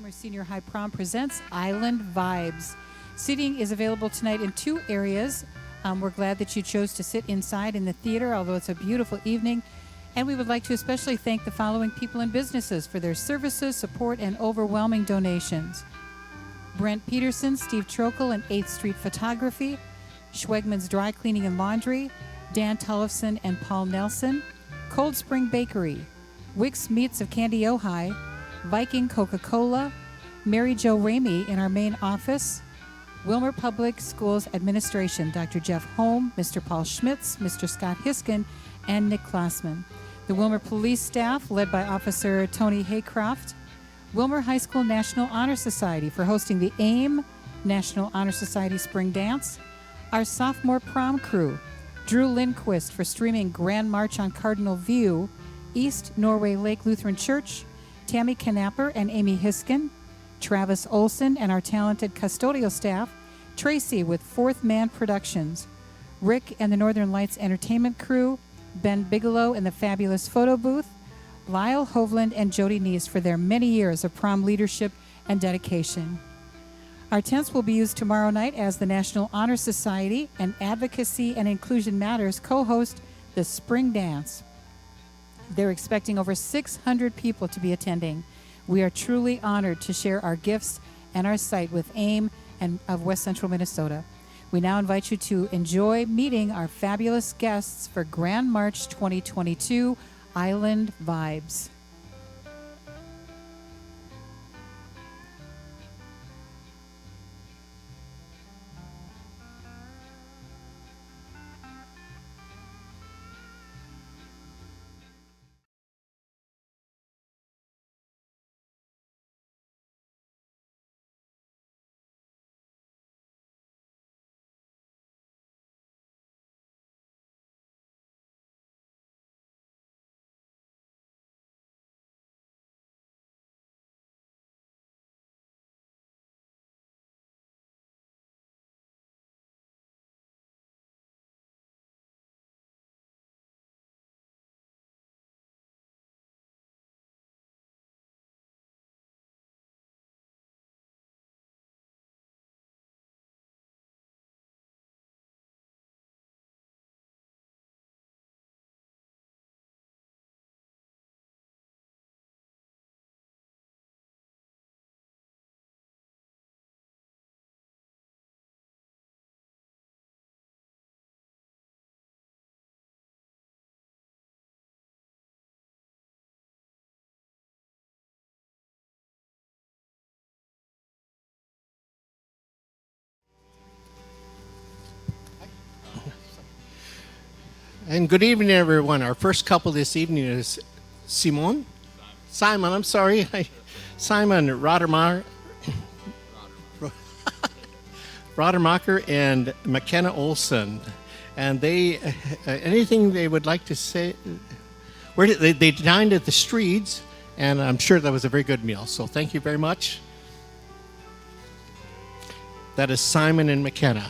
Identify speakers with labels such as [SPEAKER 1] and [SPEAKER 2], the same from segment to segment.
[SPEAKER 1] Willmar Senior High Prom presents Island Vibes. Seating is available tonight in two areas. We're glad that you chose to sit inside in the theater, although it's a beautiful evening. And we would like to especially thank the following people and businesses for their services, support, and overwhelming donations. Brent Peterson, Steve Trokel, and 8th Street Photography, Schwegman's Dry Cleaning and Laundry, Dan Tollefson and Paul Nelson, Cold Spring Bakery, Wix Meats of Candy Ojai, Viking Coca-Cola, Mary Jo Ramey in our main office, Willmar Public Schools Administration, Dr. Jeff Holm, Mr. Paul Schmitz, Mr. Scott Hiskin, and Nick Klossman. The Willmar Police Staff, led by Officer Tony Haycroft. Willmar High School National Honor Society for hosting the AIM National Honor Society Spring Dance. Our sophomore prom crew, Drew Lindquist for streaming Grand March on Cardinal View, East Norway Lake Lutheran Church, Tammy Knapper and Amy Hiskin, Travis Olson and our talented custodial staff, Tracy with Fourth Man Productions, Rick and the Northern Lights Entertainment Crew, Ben Bigelow and the Fabulous Photo Booth, Lyle Hovland and Jody Neese for their many years of prom leadership and dedication. Our tents will be used tomorrow night as the National Honor Society and Advocacy and Inclusion Matters co-host the Spring Dance. They're expecting over 600 people to be attending. We are truly honored to share our gifts and our site with AIM and of West Central Minnesota. We now invite you to enjoy meeting our fabulous guests for Grand March 2022 Island Vibes.
[SPEAKER 2] And good evening, everyone. Our first couple this evening is Simon, I'm sorry. Simon Rodemacher and McKenna Olson. And they, anything they would like to say? They dined at the Streets, and I'm sure that was a very good meal. So thank you very much. That is Simon and McKenna.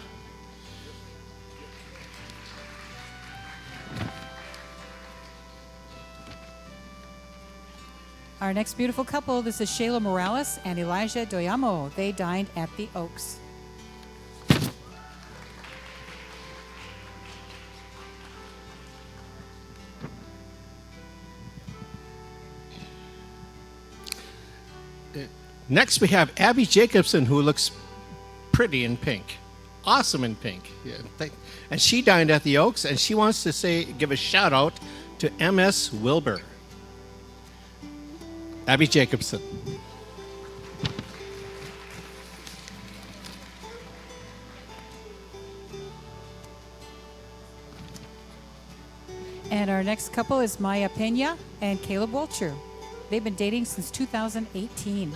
[SPEAKER 1] Our next beautiful couple, this is Shayla Morales and Elijah Doyamo. They dined at the Oaks.
[SPEAKER 2] Next, we have Abby Jacobson, who looks pretty in pink, awesome in pink. Yeah, and she dined at the Oaks, and she wants to give a shout out to MS Wilbur. Abby Jacobson.
[SPEAKER 1] And our next couple is Maya Pena and Caleb Walcher. They've been dating since 2018.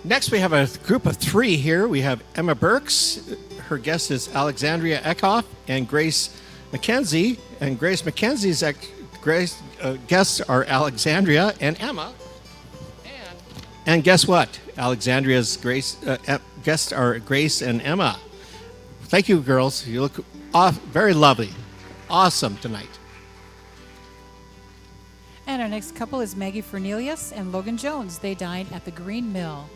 [SPEAKER 2] Next, we have a group of three here. We have Emma Burks. Her guest is Alexandria Eckhoff and Grace McKenzie. And Grace McKenzie's guests are Alexandria and Emma. And guess what? Alexandria's guests are Grace and Emma. thank you, girls. You look very lovely. Awesome tonight.
[SPEAKER 1] And our next couple is Maggie Fernelius and Logan Jones. They dined at the Green Mill.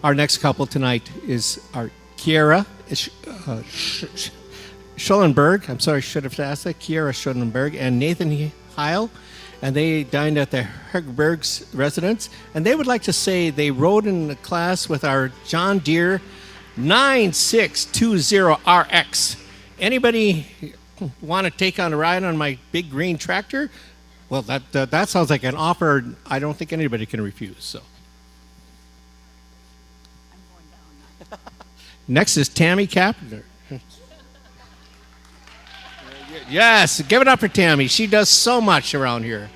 [SPEAKER 2] Our next couple tonight is our Kiera Schollenberg. I'm sorry, I should have asked that. Kiera Schollenberg and Nathan Heil. And they dined at the Hegberg's residence. And they would like to say they rode in the class with our John Deere 9620RX. Anybody want to take on a ride on my big green tractor? Well, that sounds like an offer I don't think anybody can refuse. So. Next is Tammy Kapner. Yes, give it up for Tammy. She does so much around here.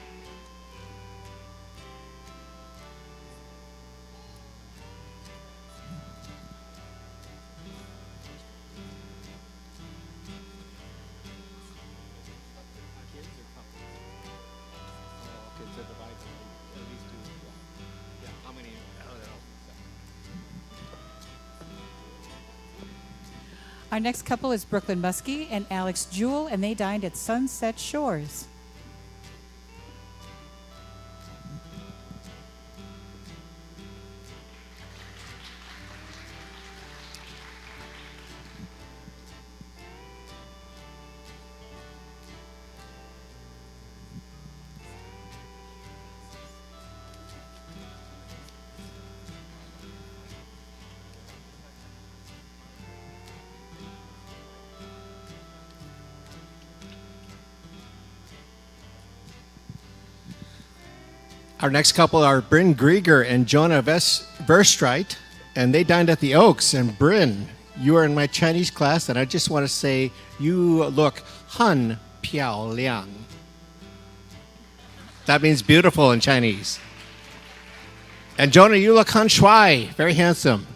[SPEAKER 1] Our next couple is Brooklyn Muskie and Alex Jewell, and they dined at Sunset Shores.
[SPEAKER 2] Our next couple are Bryn Grieger and Jonah Verstreit, and they dined at the Oaks. And Bryn, you are in my Chinese class, and I just want to say you look Han Piao Liang. That means beautiful in Chinese. And Jonah, you look Han Shui, very handsome.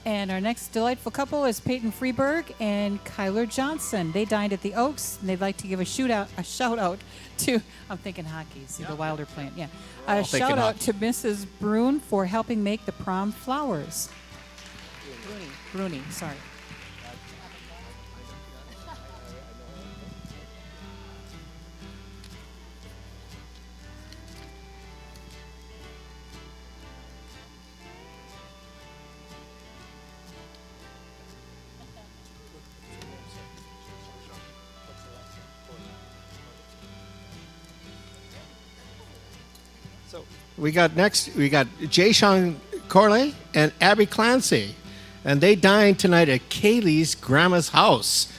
[SPEAKER 1] And our next delightful couple is Peyton Freeberg and Kyler Johnson. They dined at the Oaks, and they'd like to give a shout out to, I'm thinking hockey, see the Wilder plant, yeah. A shout out to Mrs. Brune for helping make the prom flowers. Bruni, sorry.
[SPEAKER 2] We got Jay Sean Corley and Abby Clancy, and they dined tonight at Kaylee's grandma's house.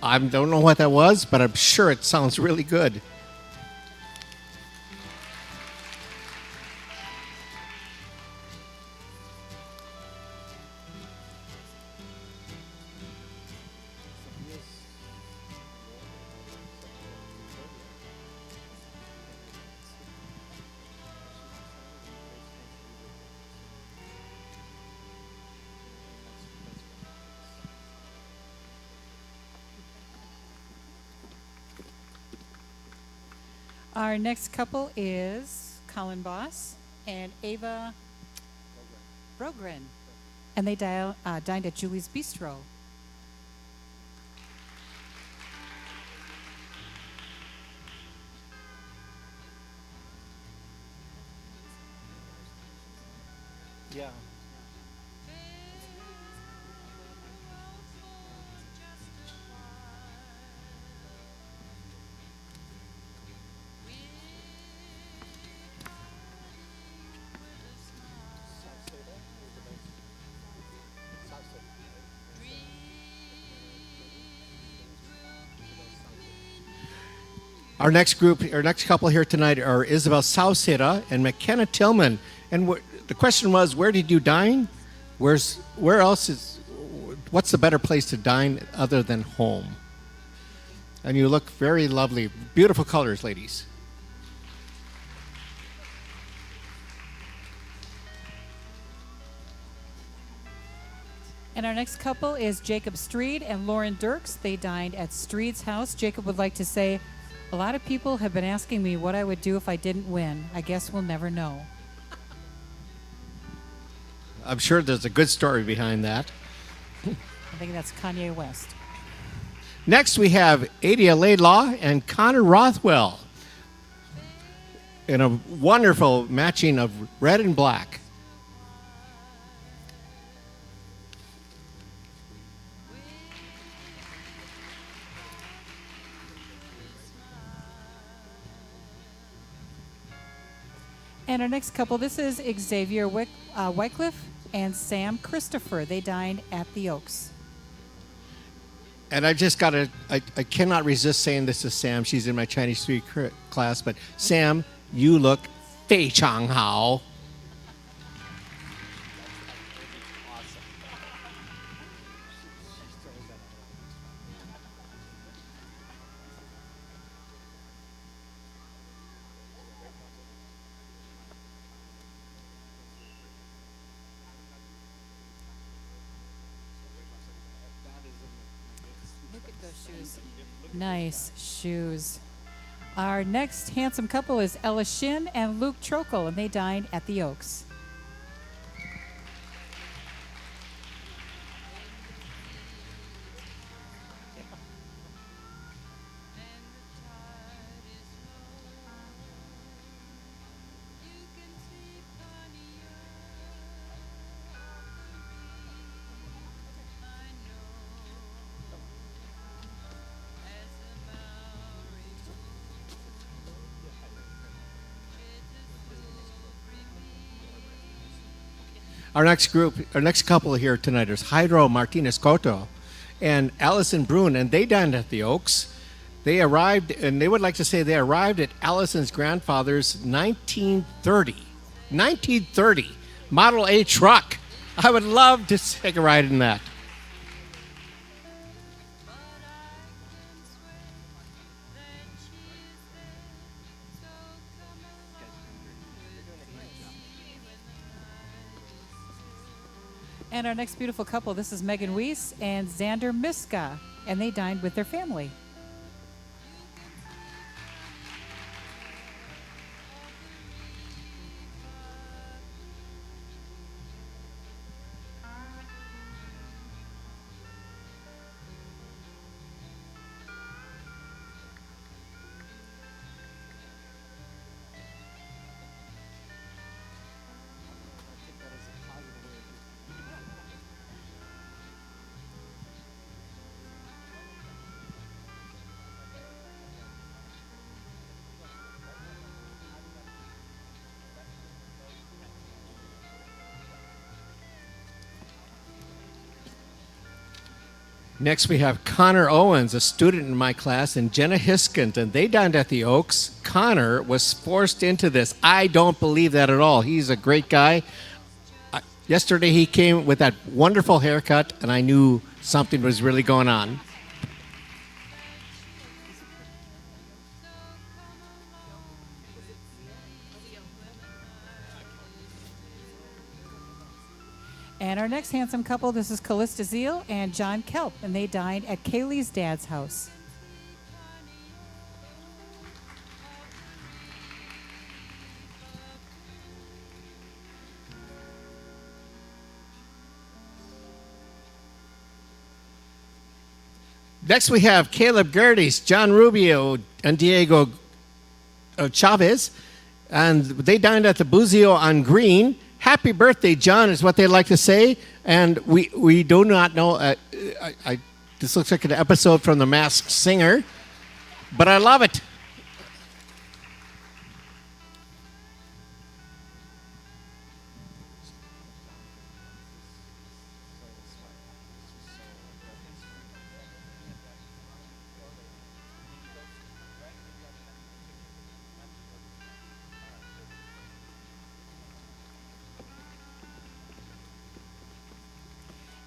[SPEAKER 2] I don't know what that was, but I'm sure it sounds really good.
[SPEAKER 1] Our next couple is Colin Boss and Ava Brogren, and they dined at Julie's Bistro.
[SPEAKER 2] Yeah. Our next couple here tonight are Isabel Sauceda and McKenna Tillman. And the question was, where did you dine? What's the better place to dine other than home? And you look very lovely. Beautiful colors, ladies.
[SPEAKER 1] And our next couple is Jacob Streed and Lauren Dirks. They dined at Streed's house. Jacob would like to say, a lot of people have been asking me what I would do if I didn't win. I guess we'll never know.
[SPEAKER 2] I'm sure there's a good story behind that.
[SPEAKER 1] I think that's Kanye West.
[SPEAKER 2] Next, we have Adia Laidlaw and Connor Rothwell in a wonderful matching of red and black.
[SPEAKER 1] And our next couple, this is Xavier Wycliffe and Sam Christopher. They dined at the Oaks.
[SPEAKER 2] And I cannot resist saying this to Sam. She's in my Chinese 3 class. But Sam, you look 非常好.
[SPEAKER 1] Look at those shoes. Nice shoes. Our next handsome couple is Ella Shin and Luke Trokel, and they dined at the Oaks.
[SPEAKER 2] Our next couple here tonight is Jairo Martinez Coto and Allison Brun, and they dined at the Oaks. They arrived, and they would like to say they arrived at Allison's grandfather's 1930 Model A truck. I would love to take a ride in that.
[SPEAKER 1] And our next beautiful couple, this is Megan Weiss and Xander Miska, and they dined with their family.
[SPEAKER 2] Next, we have Connor Owens, a student in my class, and Jenna Hiskent, and they dined at the Oaks. Connor was forced into this. I don't believe that at all. He's a great guy. Yesterday, he came with that wonderful haircut, and I knew something was really going on.
[SPEAKER 1] And our next handsome couple, this is Callista Zeal and John Kelp, and they dined at Kaylee's dad's house.
[SPEAKER 2] Next, we have Caleb Gerdes, John Rubio, and Diego Chavez, and they dined at the Buzio on Green. Happy birthday, John, is what they like to say. And we do not know. This looks like an episode from The Masked Singer, but I love it.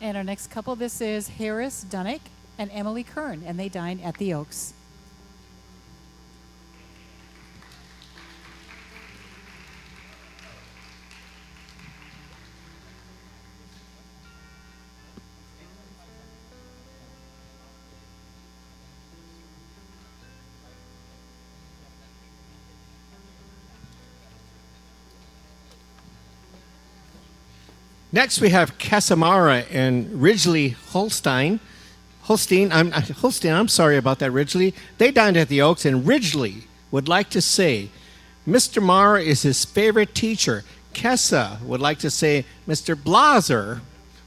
[SPEAKER 1] And our next couple, this is Harris Dunnick and Emily Kern, and they dined at the Oaks.
[SPEAKER 2] Next, we have Casamara and Ridgely Holstein. I'm sorry about that, Ridgely. They dined at the Oaks, and Ridgely would like to say Mr. Mara is his favorite teacher. Kessa would like to say Mr. Blaser,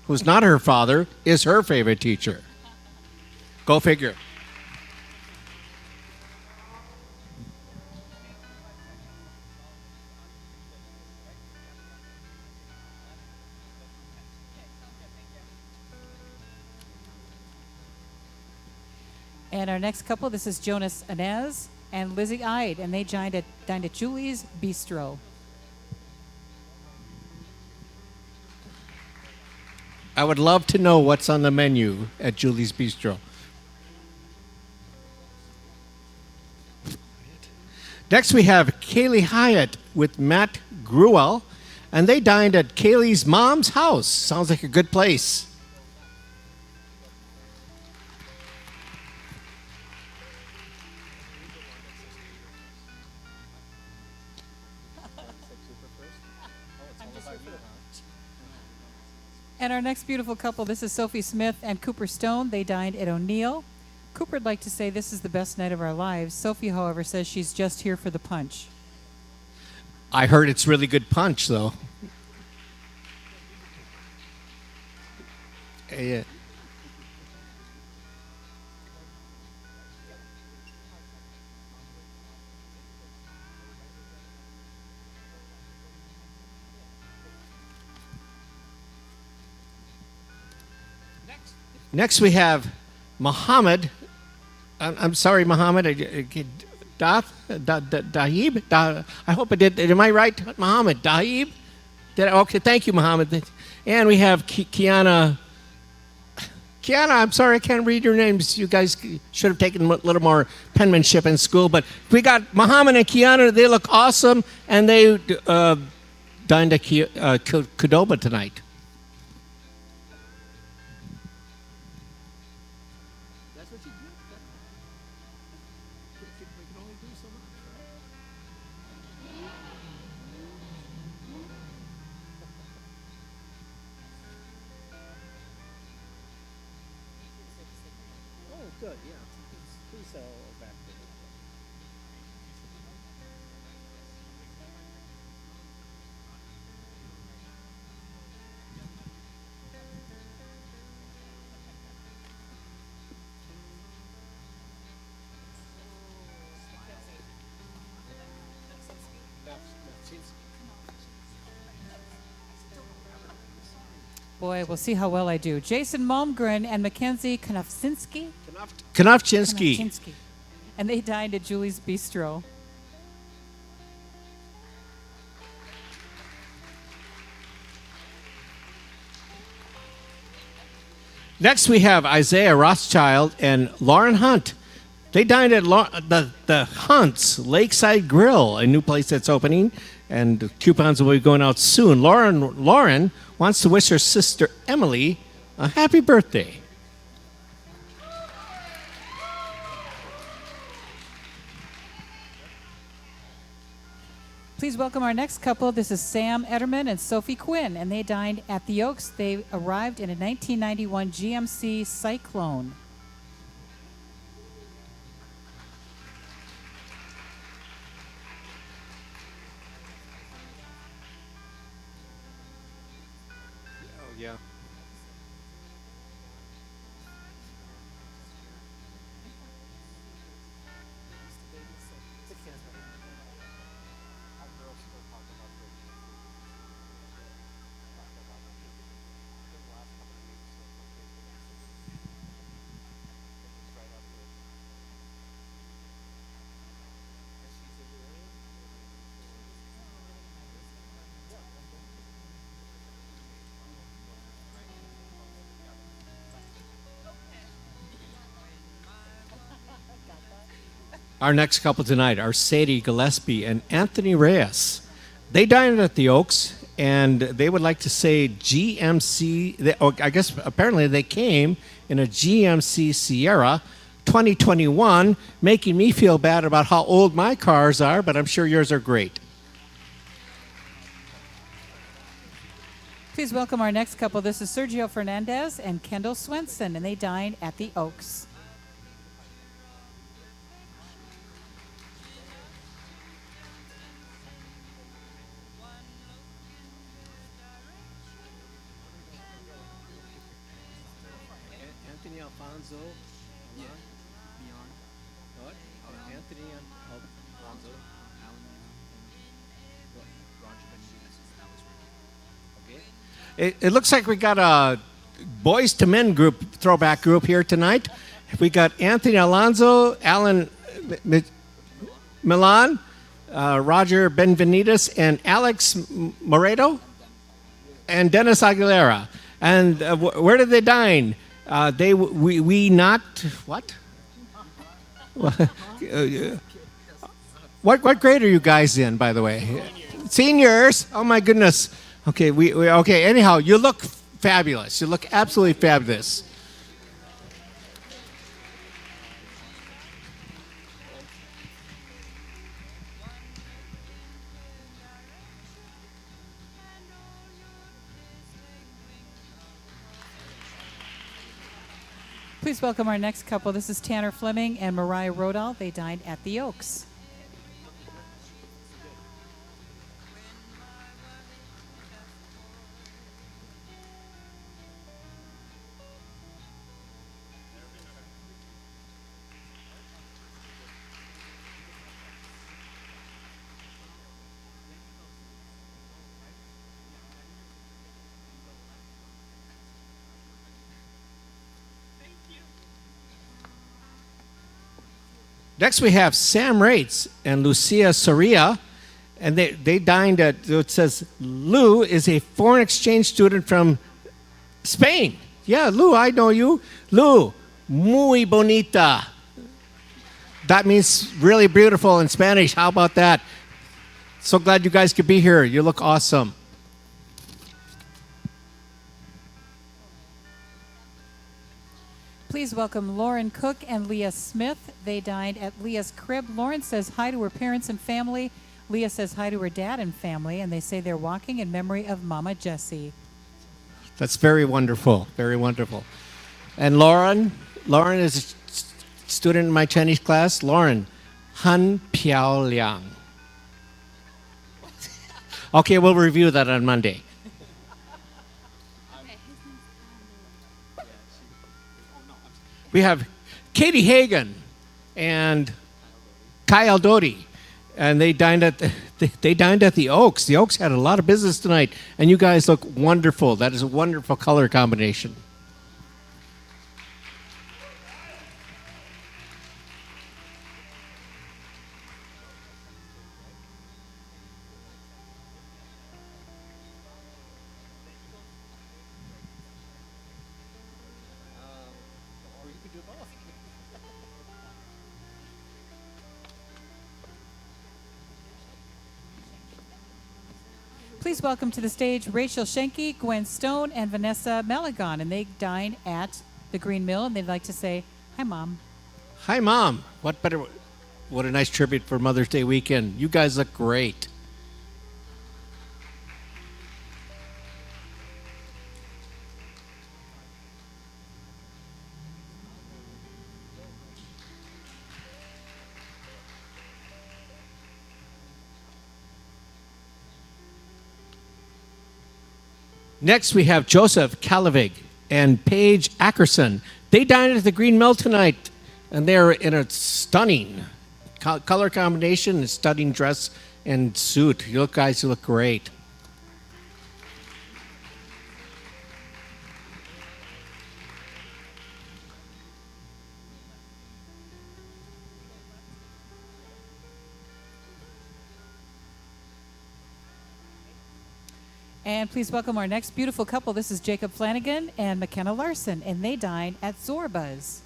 [SPEAKER 2] who's not her father, is her favorite teacher. Go figure.
[SPEAKER 1] And our next couple, this is Jonas Inez and Lizzie Ide, and they dined at Julie's Bistro.
[SPEAKER 2] I would love to know what's on the menu at Julie's Bistro. Next, we have Kaylee Hyatt with Matt Gruel, and they dined at Kaylee's mom's house. Sounds like a good place.
[SPEAKER 1] And our next beautiful couple, this is Sophie Smith and Cooper Stone. They dined at O'Neill. Cooper would like to say this is the best night of our lives. Sophie, however, says she's just here for the punch.
[SPEAKER 2] I heard it's really good punch, though. Yeah. Next, we have Muhammad. I'm sorry, Muhammad. Dahib. I hope I did. Am I right, Muhammad? Dahib. Okay, thank you, Muhammad. And we have Kiana. Kiana, I'm sorry, I can't read your names. You guys should have taken a little more penmanship in school. But we got Muhammad and Kiana. They look awesome, and they dined at Qdoba tonight. Good, yeah. Please back there.
[SPEAKER 1] Boy, we'll see how well I do. Jason Malmgren and Mackenzie Konofsinski.
[SPEAKER 2] Konofchinsky.
[SPEAKER 1] And they dined at Julie's Bistro.
[SPEAKER 2] Next, we have Isaiah Rothschild and Lauren Hunt. They dined at the Hunt's Lakeside Grill, a new place that's opening, and coupons will be going out soon. Lauren wants to wish her sister Emily a happy birthday.
[SPEAKER 1] Please welcome our next couple. This is Sam Ederman and Sophie Quinn, and they dined at the Oaks. They arrived in a 1991 GMC Cyclone.
[SPEAKER 2] Oh, yeah. Our next couple tonight are Sadie Gillespie and Anthony Reyes. They dined at the Oaks, and they would like to say GMC. I guess apparently they came in a GMC Sierra 2021, making me feel bad about how old my cars are, but I'm sure yours are great.
[SPEAKER 1] Please welcome our next couple. This is Sergio Fernandez and Kendall Swenson, and they dined at the Oaks.
[SPEAKER 2] Anthony Alfonso. Yeah. Beyond. What? Anthony Alfonso. It looks like we got a boys to men group, throwback group here tonight. We got Anthony Alonso, Alan Milan, Roger Benvenides, and Alex Moreto, and Dennis Aguilera. And where did they dine? We not what? What grade are you guys in, by the way? Seniors. Oh my goodness. Okay, we okay. Anyhow, you look fabulous. You look absolutely fabulous.
[SPEAKER 1] Please welcome our next couple. This is Tanner Fleming and Mariah Rodal. They dined at the Oaks.
[SPEAKER 2] Next, we have Sam Rates and Lucia Soria, and they dined at, it says, Lou is a foreign exchange student from Spain. Yeah, Lou, I know you. Lou, muy bonita. That means really beautiful in Spanish. How about that? So glad you guys could be here. You look awesome.
[SPEAKER 1] Please welcome Lauren Cook and Leah Smith. They dined at Leah's crib. Lauren says hi to her parents and family. Leah says hi to her dad and family, and they say they're walking in memory of Mama Jessie.
[SPEAKER 2] That's very wonderful, very wonderful. And Lauren is a student in my Chinese class. Lauren, Han Piao Liang. Okay, we'll review that on Monday. We have Katie Hagan and Kyle Doty, and they dined at the Oaks. The Oaks had a lot of business tonight, and you guys look wonderful. That is a wonderful color combination.
[SPEAKER 1] Please welcome to the stage Rachel Schenke, Gwen Stone, and Vanessa Malagon. And they dine at the Green Mill, and they'd like to say, hi, Mom.
[SPEAKER 2] Hi, Mom. What a nice tribute for Mother's Day weekend. You guys look great. Next, we have Joseph Kalavig and Paige Ackerson. They dined at the Green Mill tonight, and they're in a stunning color combination, a stunning dress and suit. You guys look great.
[SPEAKER 1] And please welcome our next beautiful couple. This is Jacob Flanagan and McKenna Larson, and they dine at Zorba's.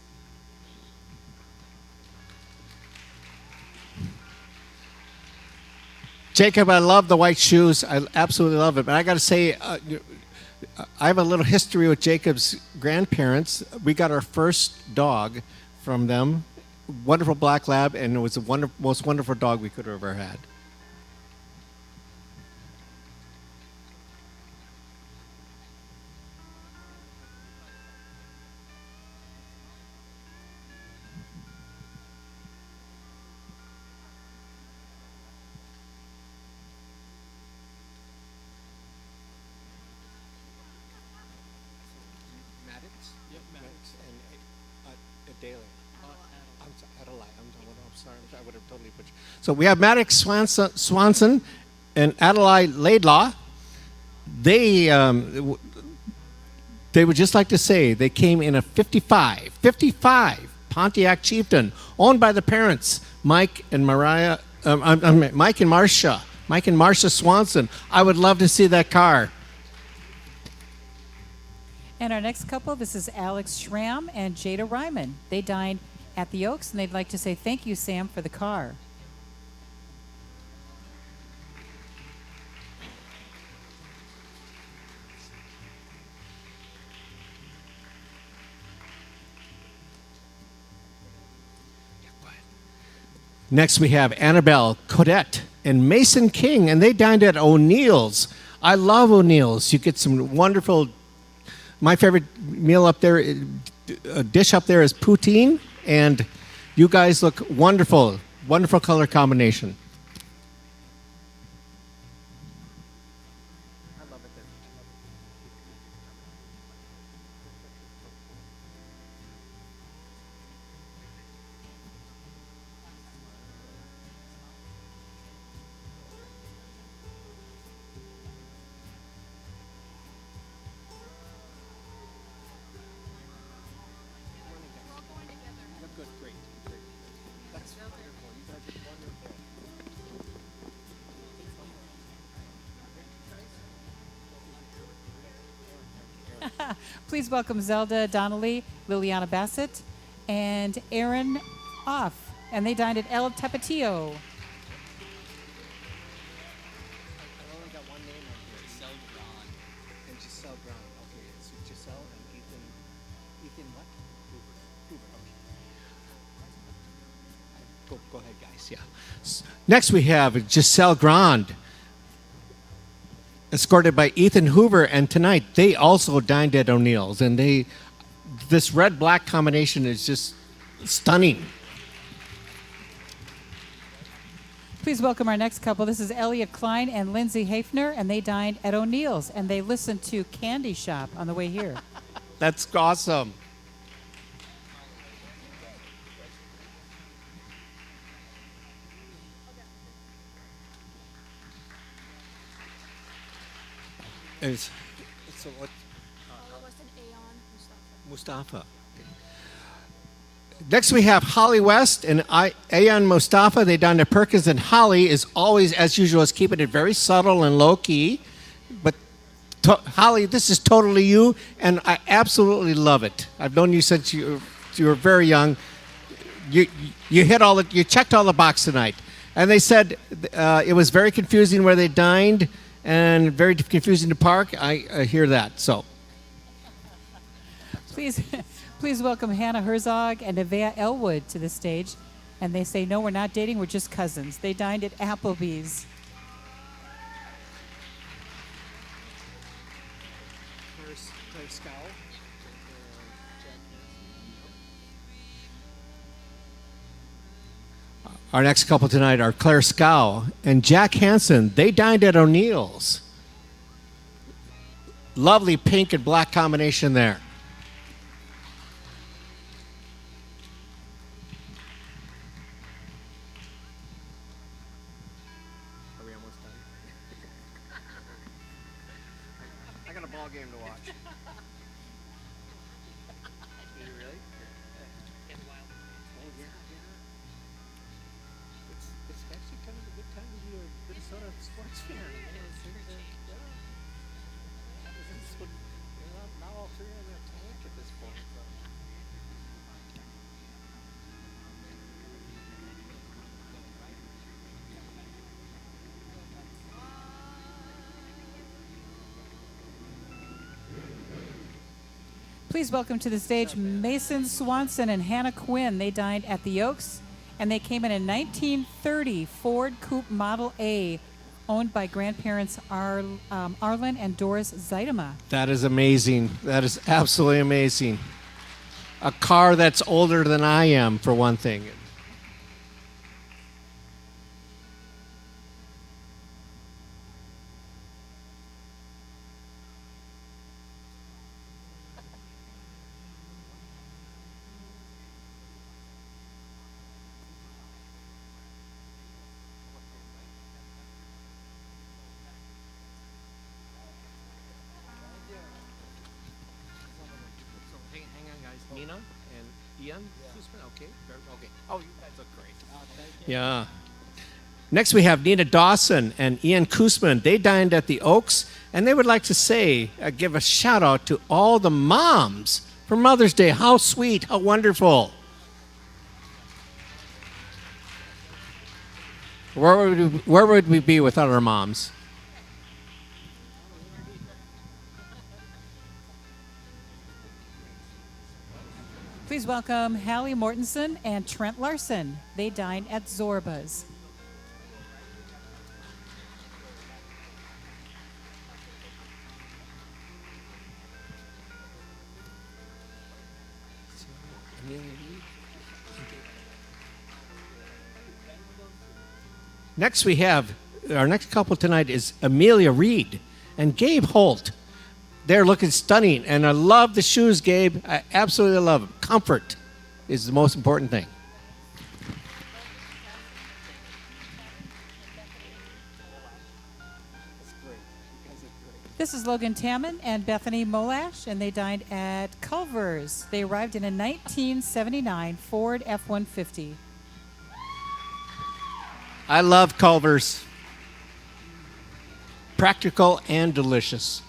[SPEAKER 2] Jacob, I love the white shoes. I absolutely love it. But I got to say, I have a little history with Jacob's grandparents. We got our first dog from them, wonderful black lab, and it was the most wonderful dog we could have ever had. So we have Maddox Swanson and Adelaide Laidlaw. They would just like to say they came in a 55 Pontiac Chieftain, owned by the parents, Mike and Marsha Swanson. I would love to see that car.
[SPEAKER 1] And our next couple, this is Alex Schramm and Jada Ryman. They dined at the Oaks, and they'd like to say thank you, Sam, for the car.
[SPEAKER 2] Next, we have Annabelle Codette and Mason King, and they dined at O'Neill's. I love O'Neill's. You get some wonderful. My favorite meal up there, a dish up there is poutine, and you guys look wonderful. Wonderful color combination.
[SPEAKER 1] Please welcome Zelda Donnelly, Liliana Bassett, and Aaron Off. And they dined at El Tapatio.
[SPEAKER 2] I only got one name on here. Giselle Braun. And Giselle Braun. Okay, it's Giselle and Ethan. Ethan what? Hoover. Okay. Go ahead, guys. Yeah. Next we have Giselle Grand, escorted by Ethan Hoover, and tonight they also dined at O'Neill's, and this red-black combination is just stunning.
[SPEAKER 1] Please welcome our next couple. This is Elliot Klein and Lindsay Hafner, and they dined at O'Neill's, and they listened to Candy Shop on the way here.
[SPEAKER 2] That's awesome. So what? Mustafa. Next we have Holly West and Ayan Mustafa. They dined at Perkins, and Holly is always, as usual, is keeping it very subtle and low key. But Holly, this is totally you, and I absolutely love it. I've known you since you were very young. You checked all the boxes tonight, and they said it was very confusing where they dined and very confusing to park. I hear that. So,
[SPEAKER 1] please welcome Hannah Herzog and Nevaeh Elwood to the stage. And they say, no, we're not dating, we're just cousins. They dined at Applebee's.
[SPEAKER 2] Our next couple tonight are Claire Scow and Jack Hansen. They dined at O'Neill's. Lovely pink and black combination there. Are we almost done? I got a ball game to watch. Do you really? Oh, yeah. It's actually kind of a good time to be a Minnesota sports fan. Now all three are in their tank at this point.
[SPEAKER 1] Please welcome to the stage Mason Swanson and Hannah Quinn. They dined at the Oaks, and they came in a 1930 Ford Coupe Model A, owned by grandparents Arlen and Doris Zeitema.
[SPEAKER 2] That is amazing. That is absolutely amazing. A car that's older than I am, for one thing. Nina and Ian? Okay. Okay. Oh, you guys look great. Yeah. Next, we have Nina Dawson and Ian Koosman. They dined at the Oaks, and they would like to say, give a shout out to all the moms for Mother's Day. How sweet, how wonderful. Where would we be without our moms?
[SPEAKER 1] Please welcome Hallie Mortensen and Trent Larson. They dined at Zorba's.
[SPEAKER 2] Next, we have our next couple tonight is Amelia Reed and Gabe Holt. They're looking stunning, and I love the shoes, Gabe. I absolutely love them. Comfort is the most important thing.
[SPEAKER 1] This is Logan Tamman and Bethany Molash, and they dined at Culver's. They arrived in a 1979 Ford F-150.
[SPEAKER 2] I love Culver's. Practical and delicious.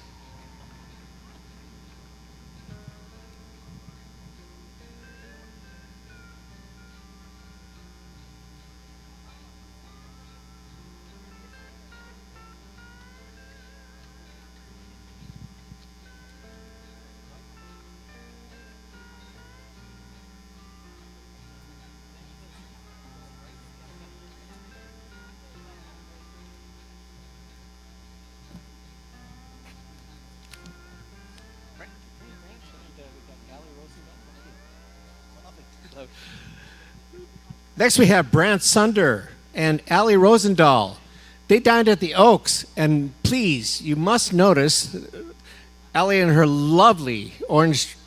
[SPEAKER 2] Next, we have Brant Sunder and Allie Rosendahl. They dined at the Oaks, and please, you must notice Allie in her lovely orange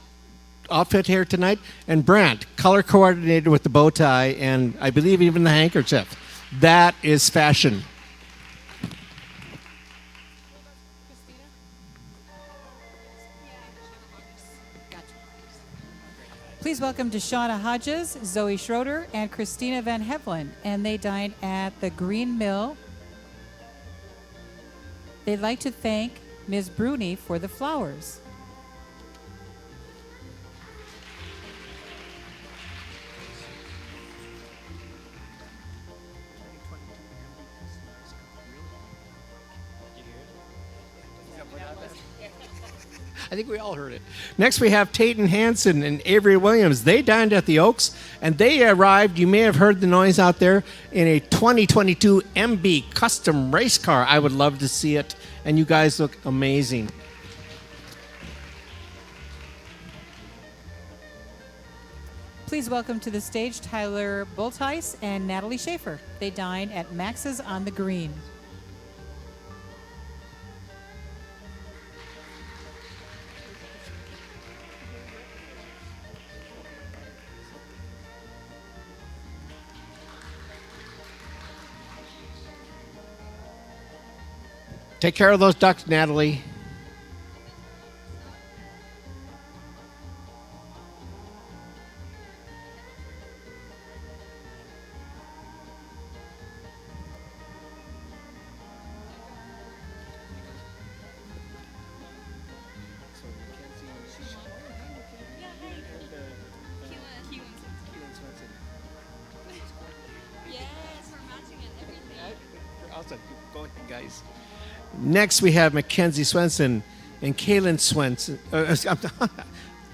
[SPEAKER 2] outfit here tonight, and Brant, color coordinated with the bow tie, and I believe even the handkerchief. That is fashion.
[SPEAKER 1] Please welcome Deshauna Hodges, Zoe Schroeder, and Christina Van Hevlin. And they dined at the Green Mill. They'd like to thank Ms. Bruni for the flowers.
[SPEAKER 2] I think we all heard it. Next, we have Tayton Hansen and Avery Williams. They dined at the Oaks, and they arrived, you may have heard the noise out there, in a 2022 MB custom race car. I would love to see it, and you guys look amazing.
[SPEAKER 1] Please welcome to the stage Tyler Bultice and Natalie Schaefer. They dined at Max's on the Green.
[SPEAKER 2] Take care of those ducks, Natalie. Awesome. Go ahead, guys. Next, we have Mackenzie Swenson and Kaylin Swenson.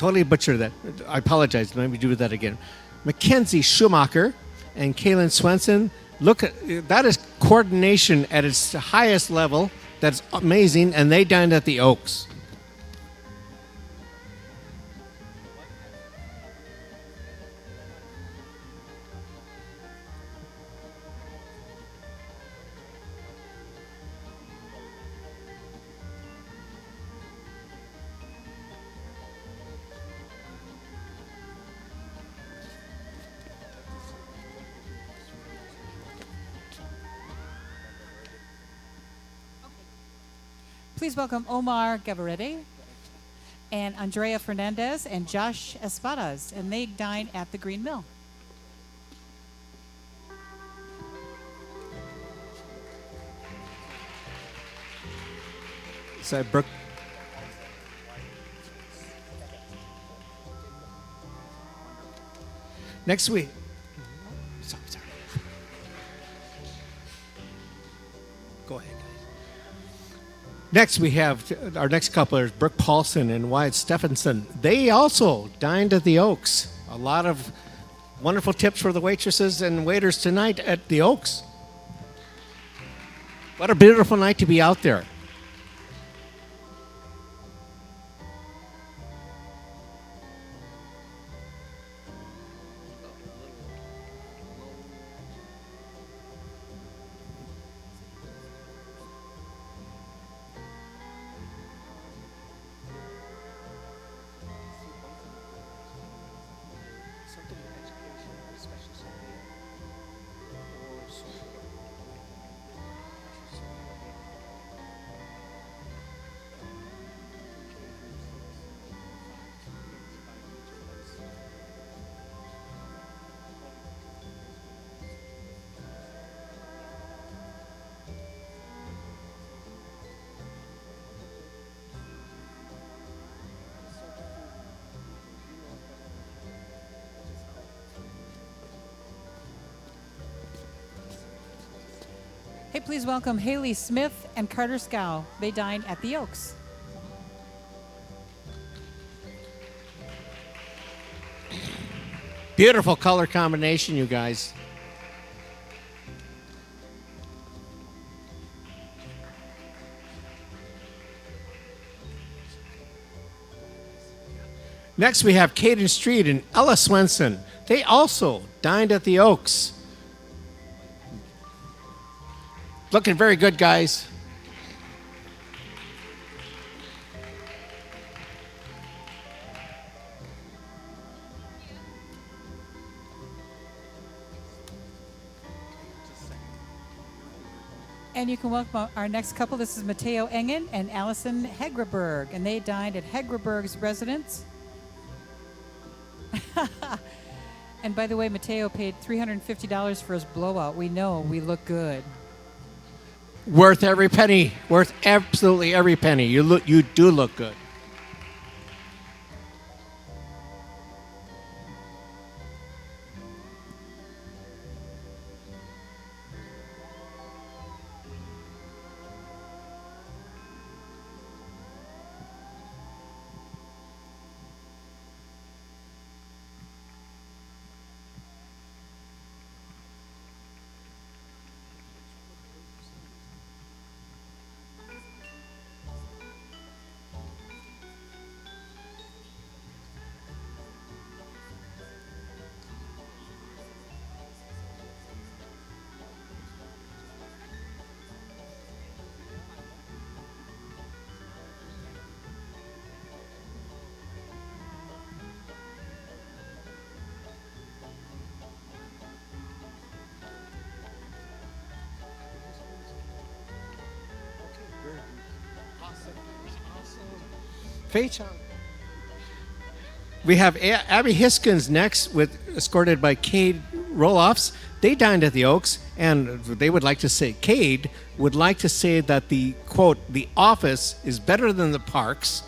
[SPEAKER 2] totally butchered that. I apologize. Let me do that again. Mackenzie Schumacher and Kaylin Swenson. Look at that is coordination at its highest level. That's amazing. And they dined at the Oaks.
[SPEAKER 1] Please welcome Omar Gavarete and Andrea Fernandez and Josh Espadas, and they dine at the Green Mill.
[SPEAKER 2] So Brooke. Next week. Sorry. Go ahead, guys. Next, we have our next couplers, Brooke Paulson and Wyatt Stephenson. They also dined at the Oaks. A lot of wonderful tips for the waitresses and waiters tonight at the Oaks. What a beautiful night to be out there.
[SPEAKER 1] Hey, please welcome Haley Smith and Carter Scow. They dine at the Oaks.
[SPEAKER 2] Beautiful color combination, you guys. Next, we have Caden Street and Ella Swenson. They also dined at the Oaks. Looking very good, guys.
[SPEAKER 1] And you can welcome our next couple. This is Mateo Engen and Allison Hegraberg, and they dined at Hegraberg's residence. And by the way, Mateo paid $350 for his blowout. We know we look good.
[SPEAKER 2] Worth every penny. Worth absolutely every penny. You do look good. Fei-chan. We have Abby Hiskins next, escorted by Cade Roloffs. They dined at the Oaks, and they would like to say, Cade would like to say that the, quote, the office is better than the parks.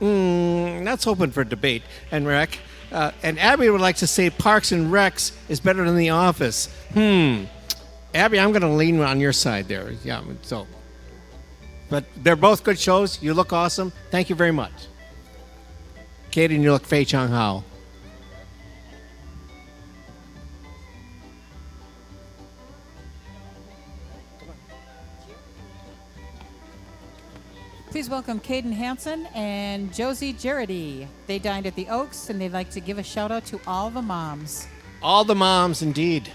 [SPEAKER 2] That's open for debate and rec. And Abby would like to say Parks and Recs is better than the office. Abby, I'm going to lean on your side there. Yeah, so. But they're both good shows. You look awesome. Thank you very much. Kaden, you look Fei Chang Hao.
[SPEAKER 1] Please welcome Caden Hansen and Josie Jarity. They dined at the Oaks, and they'd like to give a shout out to all the moms.
[SPEAKER 2] All the moms, indeed.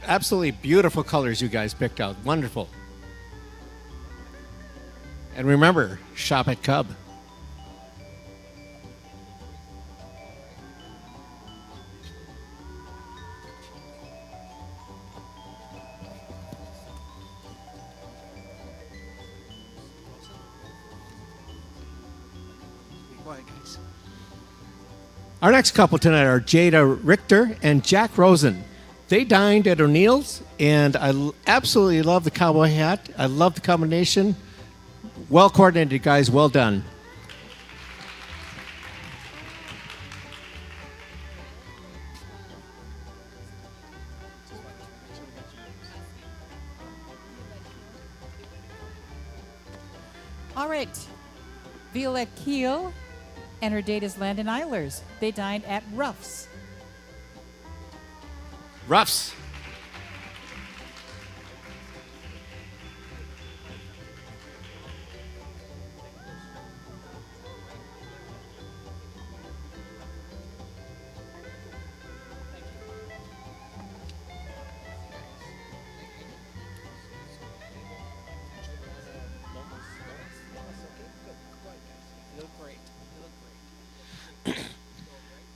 [SPEAKER 2] Absolutely beautiful colors you guys picked out. Wonderful. And remember, shop at Cub. Our next couple tonight are Jada Richter and Jack Rosen. They dined at O'Neill's, and I absolutely love the cowboy hat. I love the combination. Well coordinated, guys. Well done.
[SPEAKER 1] All right. Violette Keel and her date is Landon Eilers. They dined at Ruff's.
[SPEAKER 2] Ruffs.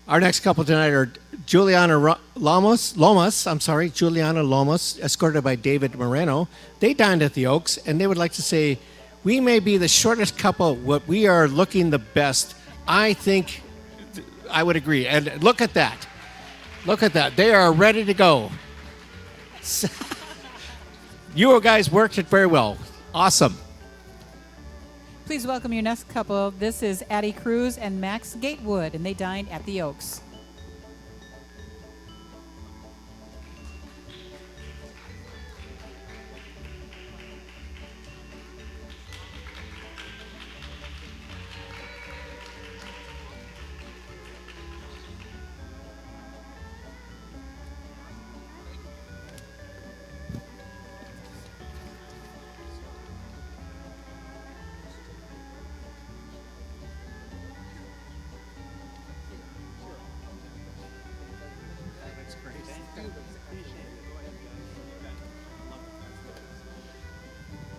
[SPEAKER 2] Our next couple tonight are Juliana Lomas, escorted by David Moreno. They dined at the Oaks, and they would like to say, we may be the shortest couple, but we are looking the best. I think I would agree. And look at that. Look at that. They are ready to go. You guys worked it very well. Awesome.
[SPEAKER 1] Please welcome your next couple. This is Addie Cruz and Max Gatewood, and they dined at the Oaks.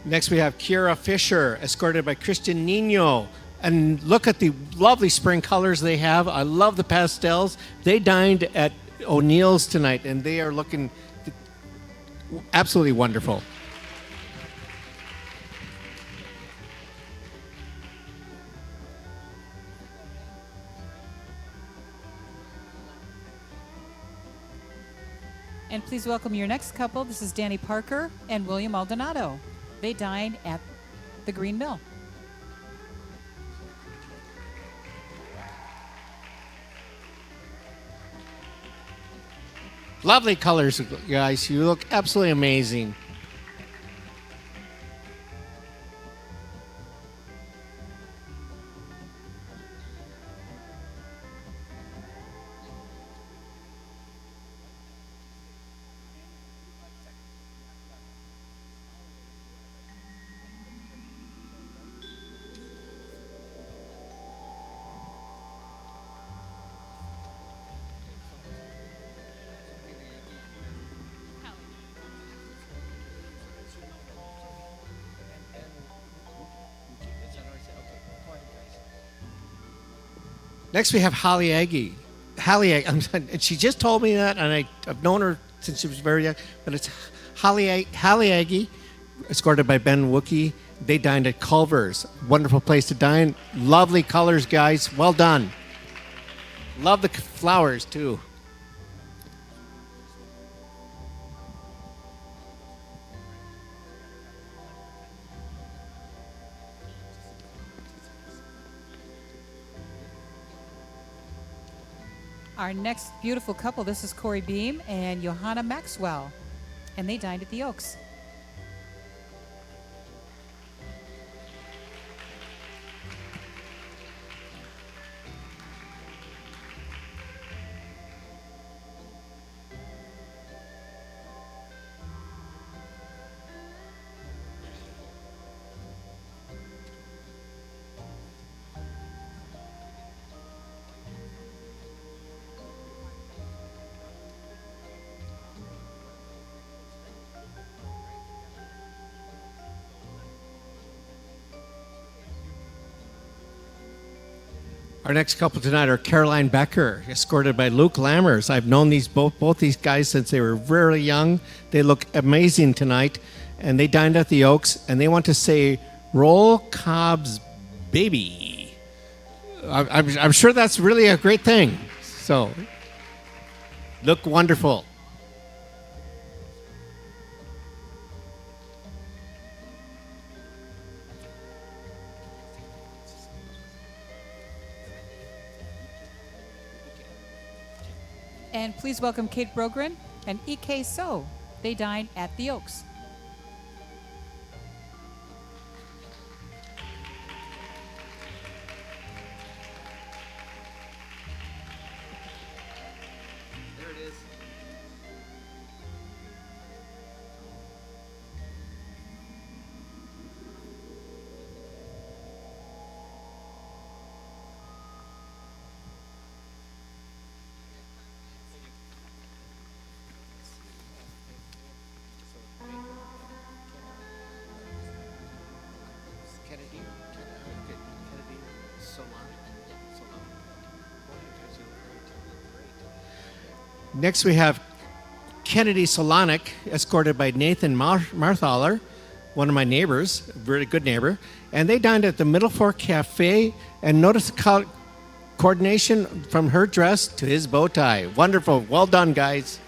[SPEAKER 2] Next, we have Kira Fisher, escorted by Christian Nino. And look at the lovely spring colors they have. I love the pastels. They dined at O'Neill's tonight, and they are looking absolutely wonderful.
[SPEAKER 1] And please welcome your next couple. This is Danny Parker and William Aldonado. They dined at the Green Mill.
[SPEAKER 2] Lovely colors, guys. You look absolutely amazing. Next, we have Holly Aggie. And she just told me that, and I've known her since she was very young. But it's Holly Aggie, escorted by Ben Wookie. They dined at Culver's. Wonderful place to dine. Lovely colors, guys. Well done. Love the flowers, too.
[SPEAKER 1] Our next beautiful couple, this is Corey Beam and Johanna Maxwell, and they dined at the Oaks.
[SPEAKER 2] Our next couple tonight are Caroline Becker, escorted by Luke Lammers. I've known both these guys since they were very young. They look amazing tonight, and they dined at the Oaks, and they want to say, "Roll Cobb's baby." I'm sure that's really a great thing. So, look wonderful.
[SPEAKER 1] And please welcome Kate Brogren and E.K. So. They dine at the Oaks.
[SPEAKER 2] There it is. Next, we have Kennedy Solonic, escorted by Nathan Marthaler, one of my neighbors, a really good neighbor. And they dined at the Middle Fork Cafe, and notice the coordination from her dress to his bow tie. Wonderful. Well done, guys.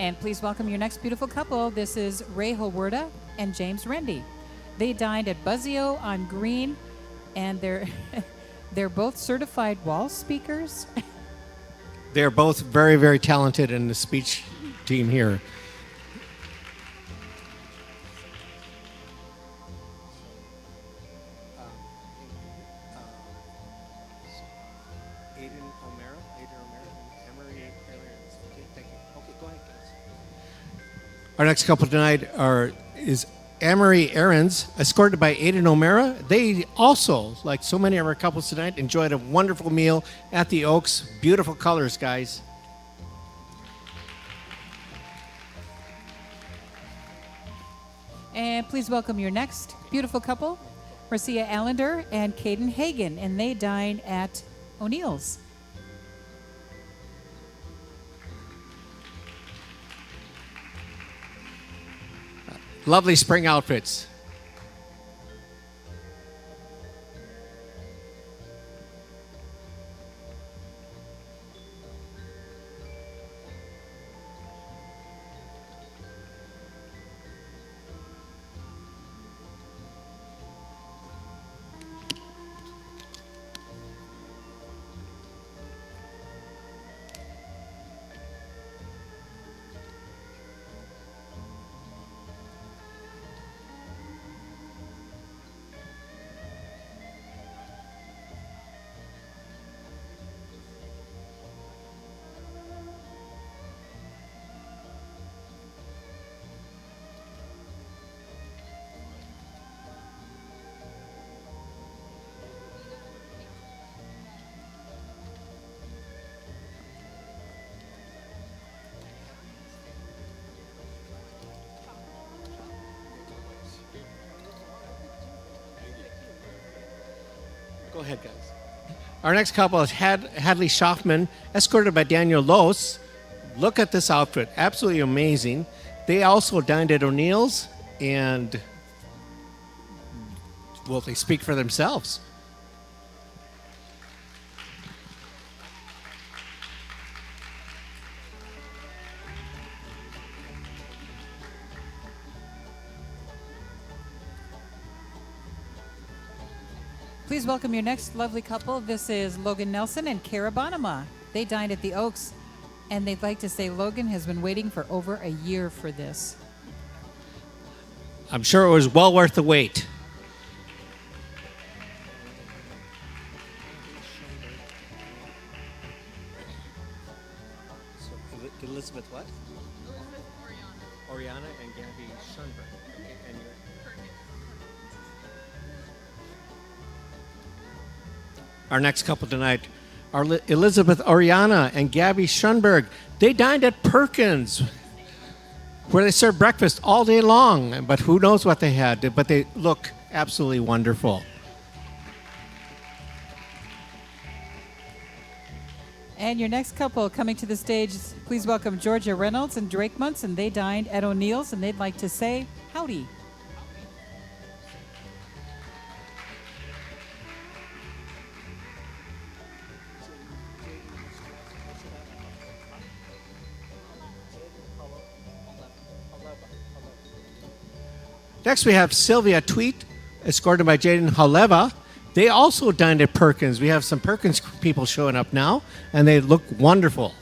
[SPEAKER 1] And please welcome your next beautiful couple. This is Ray Hawerda and James Rendy. They dined at Buzzio on Green, and they're they're both certified wall speakers.
[SPEAKER 2] They're both very, very talented in the speech team here. Our next couple tonight is Amory Aarons, escorted by Aiden O'Mara. They also, like so many of our couples tonight, enjoyed a wonderful meal at the Oaks. Beautiful colors, guys.
[SPEAKER 1] And please welcome your next beautiful couple, Marcia Allender and Caden Hagan, and they dine at O'Neill's.
[SPEAKER 2] Lovely spring outfits. Go ahead, guys. Our next couple is Hadley Schaffman, escorted by Daniel Los. Look at this outfit. Absolutely amazing. They also dined at O'Neill's, and, well, they speak for themselves.
[SPEAKER 1] Please welcome your next lovely couple. This is Logan Nelson and Kara Bonema. They dined at the Oaks, and they'd like to say Logan has been waiting for over a year for this.
[SPEAKER 2] I'm sure it was well worth the wait. So, Elizabeth what? Elizabeth Oriana and Gabby Schunberg. Okay, and you're... Our next couple tonight are Elizabeth Oriana and Gabby Schoenberg. They dined at Perkins, where they serve breakfast all day long. But who knows what they had, but they look absolutely wonderful.
[SPEAKER 1] And your next couple coming to the stage, please welcome Georgia Reynolds and Drake Munson. They dined at O'Neill's, and they'd like to say howdy.
[SPEAKER 2] Next, we have Sylvia Tweet, escorted by Jaden Haleva. They also dined at Perkins. We have some Perkins people showing up now, and they look wonderful.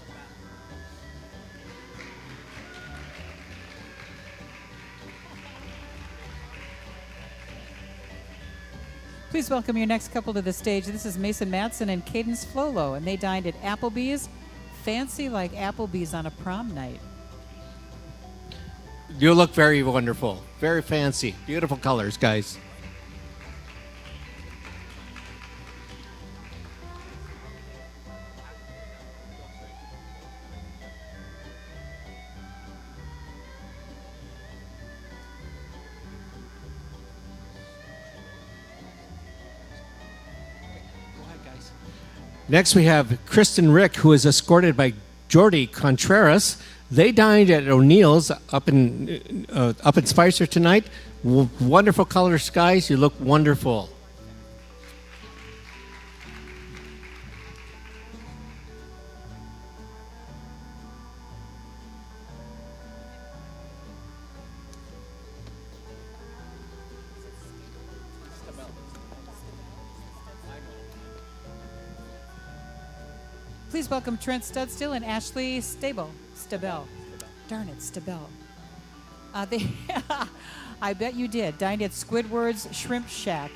[SPEAKER 1] Please welcome your next couple to the stage. This is Mason Matson and Cadence Flolo, and they dined at Applebee's. Fancy like Applebee's on a prom night.
[SPEAKER 2] You look very wonderful, very fancy, beautiful colors, guys. Next, we have Kristen Rick, who is escorted by Jordy Contreras. They dined at O'Neill's up in Spicer tonight. Wonderful colors, guys. You look wonderful.
[SPEAKER 1] Please welcome Trent Studstill and Ashley Stabell. Darn it, Stabell. I bet you did. Dined at Squidward's Shrimp Shack.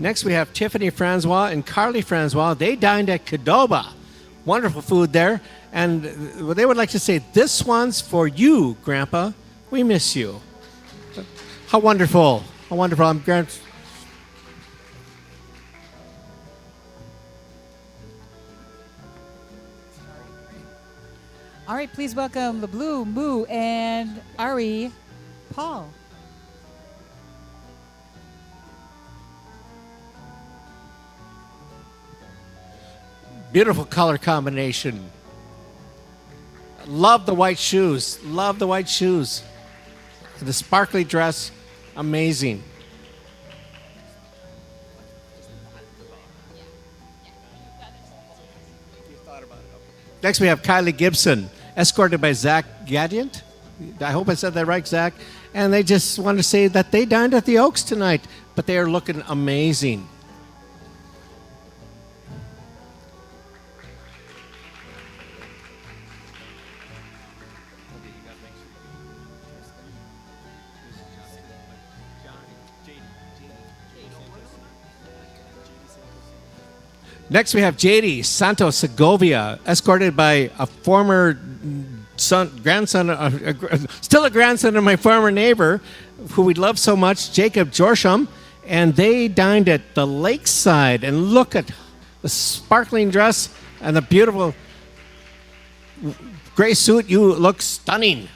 [SPEAKER 2] Next, we have Tiffany Francois and Carly Francois. They dined at Qdoba. Wonderful food there. And they would like to say, this one's for you, Grandpa. We miss you. How wonderful. How wonderful. I'm Grant.
[SPEAKER 1] All right, please welcome the Blue, Moo, and Ari Paul.
[SPEAKER 2] Beautiful color combination. Love the white shoes. Love the white shoes. The sparkly dress, amazing. Next, we have Kylie Gibson, escorted by Zach Gadiant. I hope I said that right, Zach. And they just want to say that they dined at the Oaks tonight, but they are looking amazing. Next, we have JD Santos Segovia, escorted by a former grandson of my former neighbor, who we love so much, Jacob Jorsham, and they dined at the Lakeside. And look at the sparkling dress and the beautiful gray suit. You look stunning.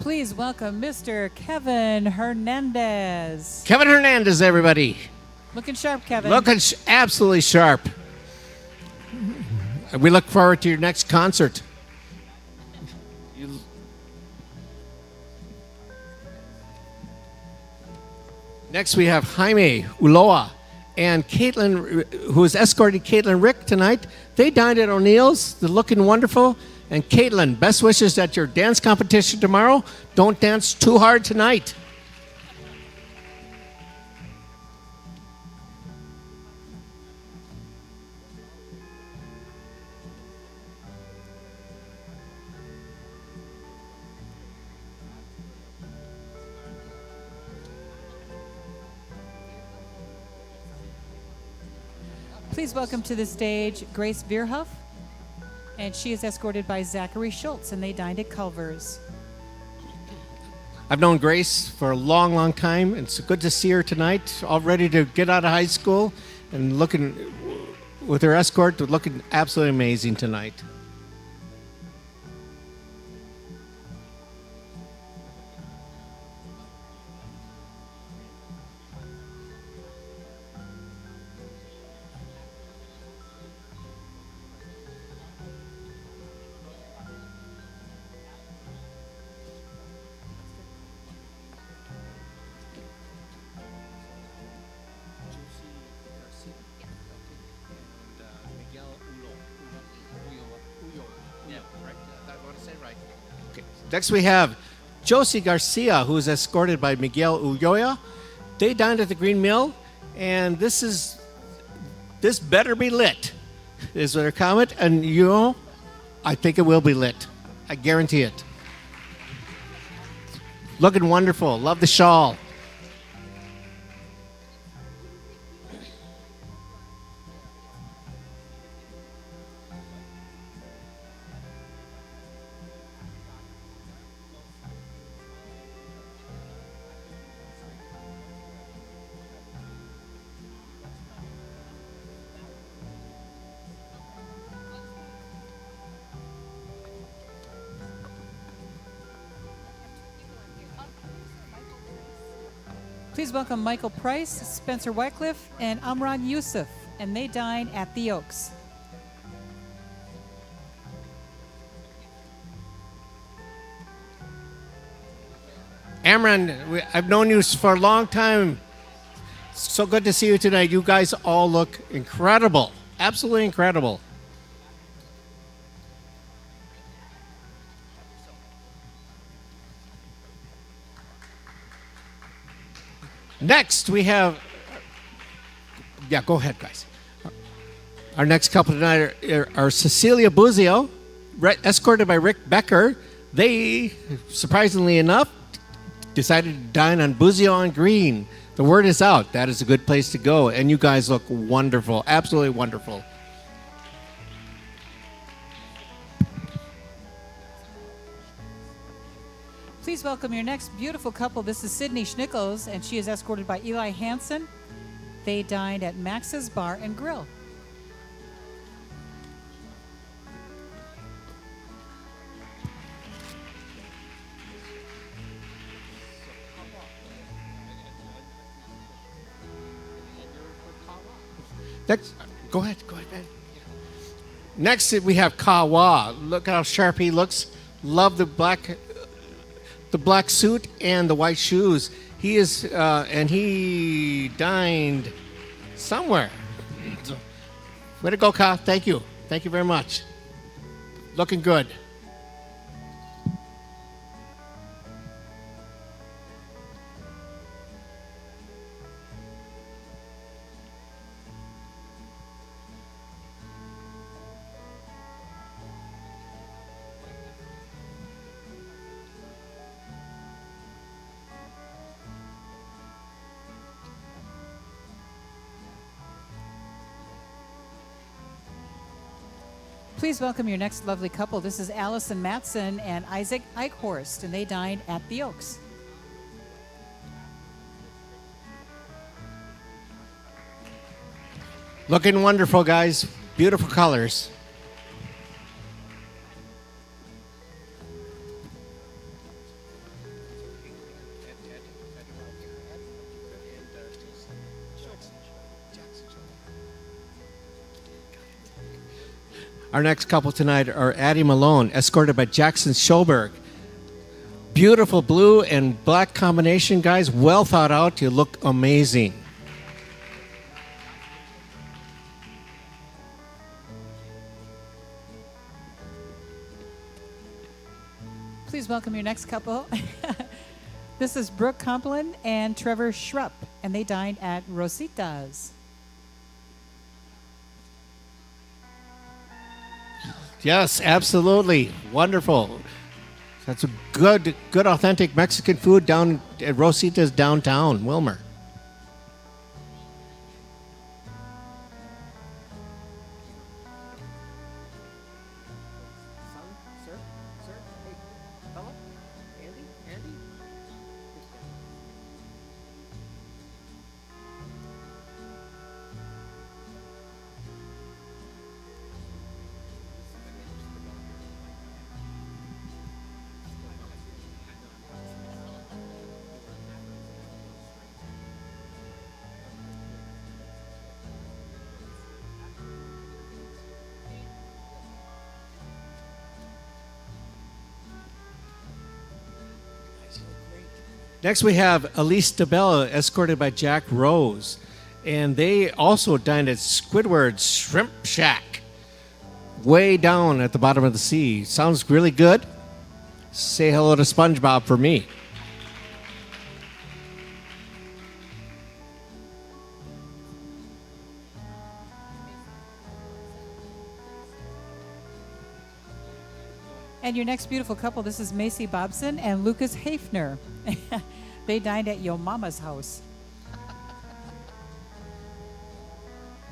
[SPEAKER 1] Please welcome Mr. Kevin Hernandez.
[SPEAKER 2] Kevin Hernandez, everybody.
[SPEAKER 1] Looking sharp, Kevin.
[SPEAKER 2] Looking absolutely sharp. We look forward to your next concert. Next, we have Jaime Uloa and Caitlin, who is escorting Caitlin Rick tonight. They dined at O'Neill's. They're looking wonderful. And Caitlin, best wishes at your dance competition tomorrow. Don't dance too hard tonight.
[SPEAKER 1] Please welcome to the stage Grace Bierhoff, and she is escorted by Zachary Schultz, and they dined at Culver's.
[SPEAKER 2] I've known Grace for a long, long time. It's good to see her tonight, all ready to get out of high school and looking with her escort, looking absolutely amazing tonight. Next, we have Josie Garcia, who is escorted by Miguel Ulloa. They dined at the Green Mill, and this better be lit, is their comment. And I think it will be lit. I guarantee it. Looking wonderful. Love the shawl.
[SPEAKER 1] Please welcome Michael Price, Spencer Wycliffe, and Amran Yusuf, and they dine at the Oaks.
[SPEAKER 2] Amran, I've known you for a long time. So good to see you tonight. You guys all look incredible. Absolutely incredible. Next, we have... Yeah, go ahead, guys. Our next couple tonight are Cecilia Buzio, escorted by Rick Becker. They, surprisingly enough, decided to dine on Buzio on Green. The word is out. That is a good place to go. And you guys look wonderful. Absolutely wonderful.
[SPEAKER 1] Please welcome your next beautiful couple. This is Sydney Schnickles, and she is escorted by Eli Hansen. They dined at Max's Bar and Grill.
[SPEAKER 2] Next, go ahead, man. Next, we have Kawa. Look how sharp he looks. Love the black suit and the white shoes. He is, and he dined somewhere. Way to go, Ka. Thank you. Thank you very much. Looking good.
[SPEAKER 1] Please welcome your next lovely couple. This is Allison Matson and Isaac Eichhorst, and they dined at the Oaks.
[SPEAKER 2] Looking wonderful, guys. Beautiful colors. Our next couple tonight are Addie Malone, escorted by Jackson Schoberg. Beautiful blue and black combination, guys. Well thought out. You look amazing.
[SPEAKER 1] Please welcome your next couple. This is Brooke Complin and Trevor Schrupp, and they dined at Rosita's.
[SPEAKER 2] Yes, absolutely. Wonderful. That's a good authentic Mexican food down at Rosita's downtown, Willmar. Next, we have Elise DeBella, escorted by Jack Rose. And they also dined at Squidward's Shrimp Shack, way down at the bottom of the sea. Sounds really good. Say hello to SpongeBob for me.
[SPEAKER 1] And your next beautiful couple, this is Macy Bobson and Lucas Hafner. They dined at Yo Mama's house.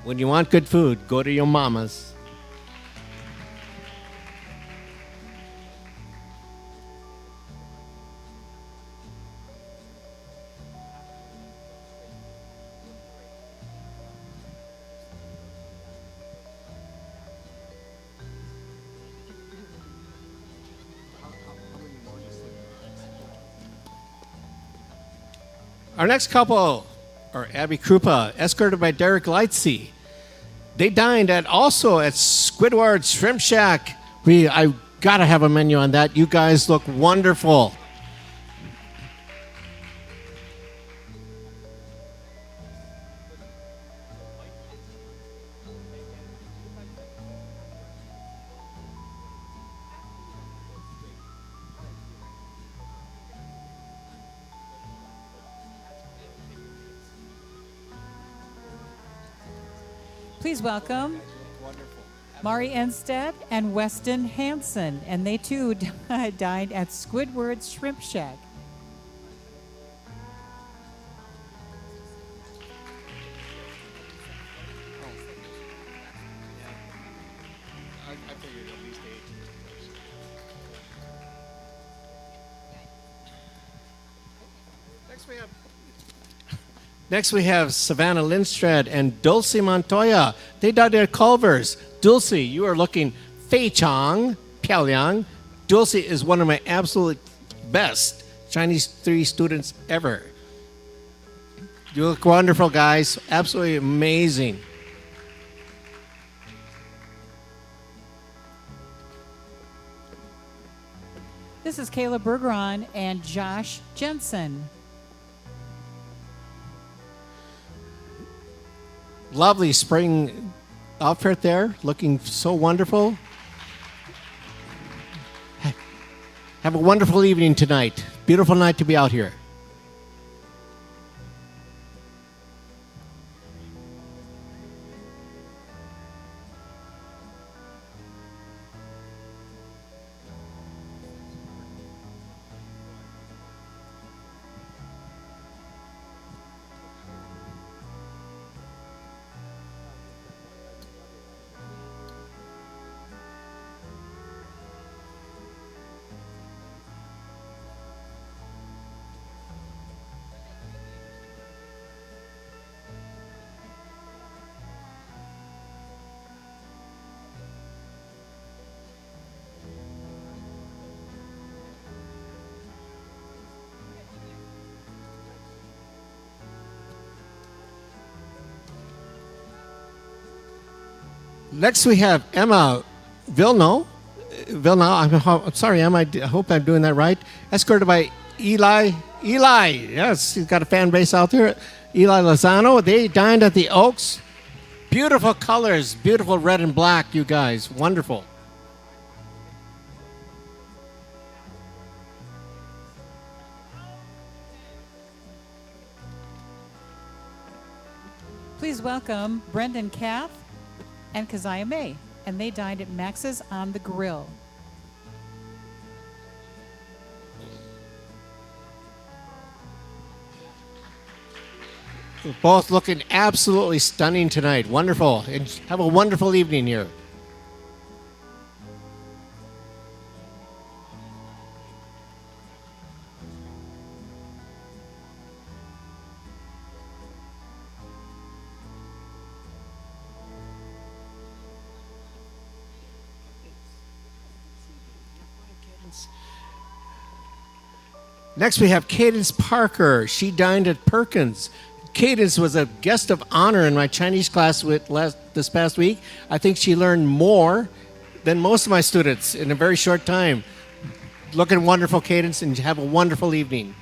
[SPEAKER 2] When you want good food, go to your mama's. Our next couple are Abby Krupa, escorted by Derek Lightsey. They dined also at Squidward's Shrimp Shack. I gotta have a menu on that. You guys look wonderful.
[SPEAKER 1] Please welcome Mari Enstead and Weston Hansen, and they too dined at Squidward's Shrimp Shack.
[SPEAKER 2] Next, we have Savannah Lindstrad and Dulce Montoya. They dined at Culver's. Dulce, you are looking fei chang, piaoliang. Dulce is one of my absolute best Chinese 3 students ever. You look wonderful, guys. Absolutely amazing.
[SPEAKER 1] This is Kayla Bergeron and Josh Jensen.
[SPEAKER 2] Lovely spring outfit there, looking so wonderful. Have a wonderful evening tonight. Beautiful night to be out here. Next, we have Emma Vilno. I'm sorry, I hope I'm doing that right. Escorted by Eli. Yes, he's got a fan base out there. Eli Lozano. They dined at the Oaks. Beautiful colors, beautiful red and black, you guys. Wonderful.
[SPEAKER 1] Please welcome Brendan Kath and Keziah May, and they dined at Max's on the Grill.
[SPEAKER 2] Both looking absolutely stunning tonight. Wonderful. And have a wonderful evening here. Next, we have Cadence Parker. She dined at Perkins. Cadence was a guest of honor in my Chinese class this past week. I think she learned more than most of my students in a very short time. Looking wonderful, Cadence, and have a wonderful evening.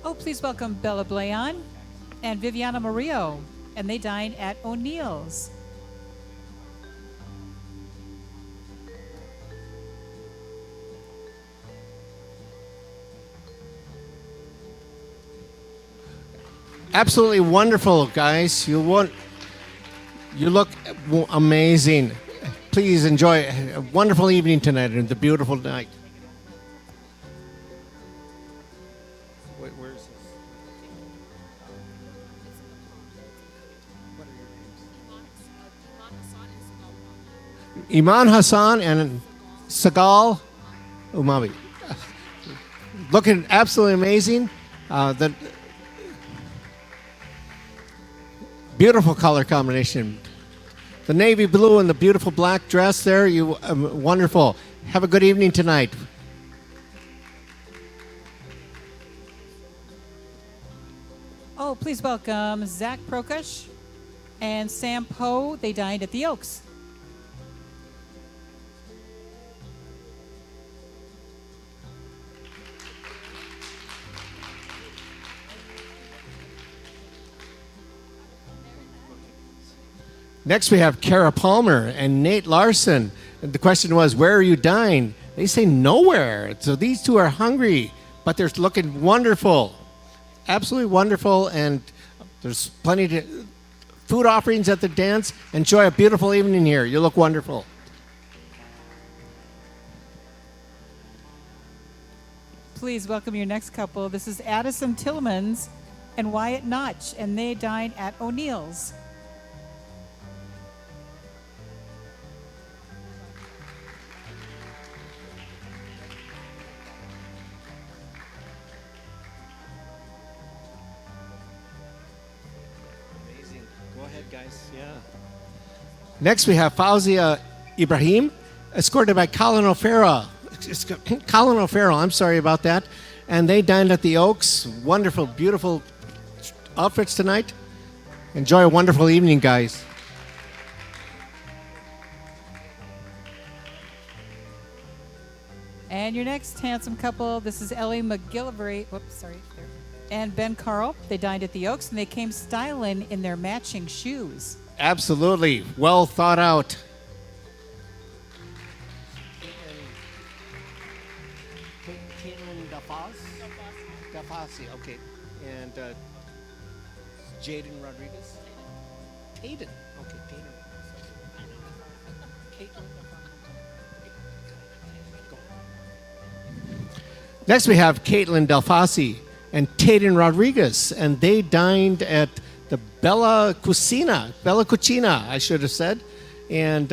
[SPEAKER 1] Oh, please welcome Bella Blayon and Viviana Murillo, and they dined at O'Neill's.
[SPEAKER 2] Absolutely wonderful, guys. You look amazing. Please enjoy a wonderful evening tonight and the beautiful night. Where's this? What are your names? Iman Hassan and Sagal Umabi. Looking absolutely amazing. The beautiful color combination. The navy blue and the beautiful black dress there. You wonderful. Have a good evening tonight.
[SPEAKER 1] Oh, please welcome Zach Prokash and Sam Poe. They dined at the Oaks.
[SPEAKER 2] Next, we have Kara Palmer and Nate Larson. And the question was, where are you dining? They say nowhere. So these two are hungry, but they're looking wonderful. Absolutely wonderful. And there's plenty of food offerings at the dance. Enjoy a beautiful evening here. You look wonderful.
[SPEAKER 1] Please welcome your next couple. This is Addison Tillmans and Wyatt Notch, and they dined at O'Neill's.
[SPEAKER 2] Go ahead, guys. Yeah. Next, we have Fauzia Ibrahim, escorted by Colin O'Farrell. Colin O'Farrell, I'm sorry about that. And they dined at the Oaks. Wonderful, beautiful outfits tonight. Enjoy a wonderful evening, guys.
[SPEAKER 1] And your next handsome couple, this is Ellie McGillivray, and Ben Carl. They dined at the Oaks, and they came styling in their matching shoes.
[SPEAKER 2] Absolutely. Well thought out. Caitlin Dafasi, okay. And Jaden Rodriguez? Taden. Okay, Taden. Caitlin Next, we have Caitlin Delfasi and Tayden Rodriguez, and they dined at the Bella Cucina, I should have said. And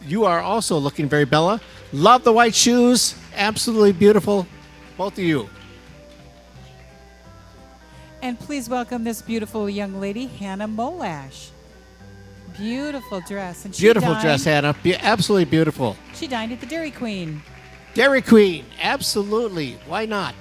[SPEAKER 2] you are also looking very Bella. Love the white shoes, absolutely beautiful, both of you.
[SPEAKER 1] And please welcome this beautiful young lady, Hannah Molash. Beautiful dress. And
[SPEAKER 2] Beautiful dress, Hannah. Absolutely beautiful.
[SPEAKER 1] She dined at the Dairy Queen.
[SPEAKER 2] Dairy Queen, absolutely. Why not?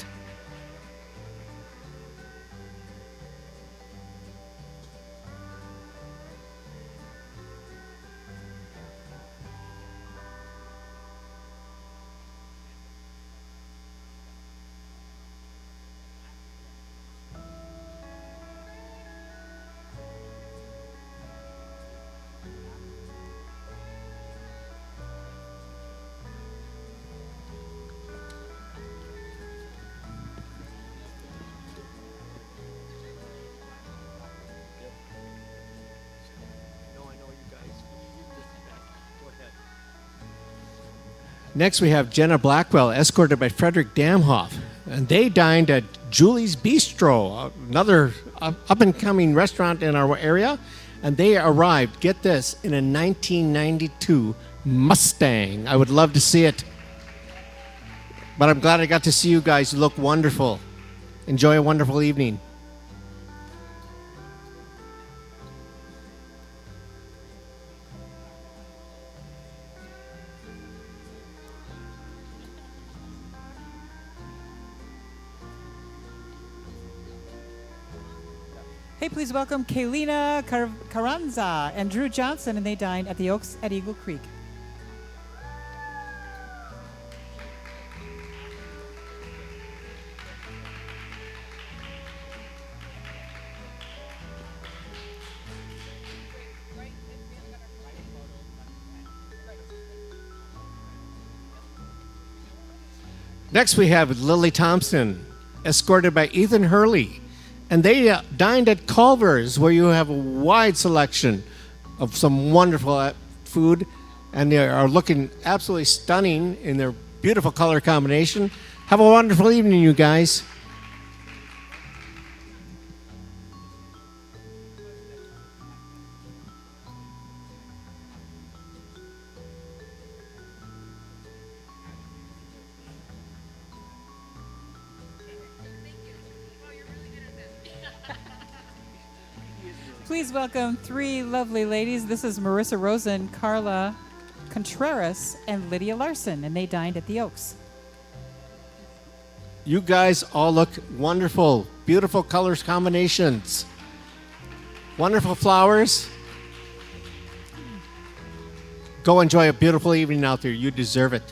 [SPEAKER 2] Next, we have Jenna Blackwell, escorted by Frederick Damhoff. And they dined at Julie's Bistro, another up-and-coming restaurant in our area. And they arrived, get this, in a 1992 Mustang. I would love to see it. But I'm glad I got to see you guys. You look wonderful. Enjoy a wonderful evening.
[SPEAKER 1] Hey, please welcome Kaylina Carranza and Drew Johnson, and they dined at the Oaks at Eagle Creek.
[SPEAKER 2] Next, we have Lily Thompson, escorted by Ethan Hurley. And they dined at Culver's, where you have a wide selection of some wonderful food. And they are looking absolutely stunning in their beautiful color combination. Have a wonderful evening, you guys.
[SPEAKER 1] Please welcome three lovely ladies. This is Marissa Rosen, Carla Contreras, and Lydia Larson, and they dined at the Oaks.
[SPEAKER 2] You guys all look wonderful. Beautiful colors combinations. Wonderful flowers. Go enjoy a beautiful evening out there. You deserve it.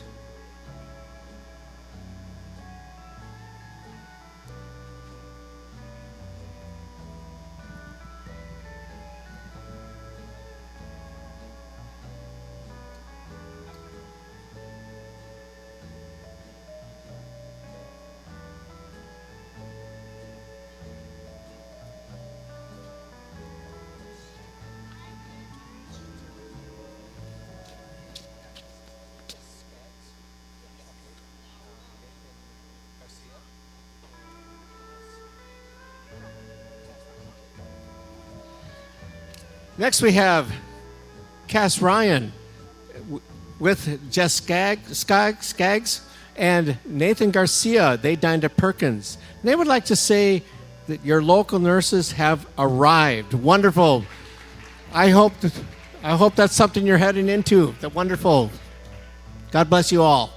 [SPEAKER 2] Next, we have Cass Ryan with Jess Skaggs and Nathan Garcia. They dined at Perkins. They would like to say that your local nurses have arrived. Wonderful. I hope that's something you're heading into. That's wonderful. God bless you all.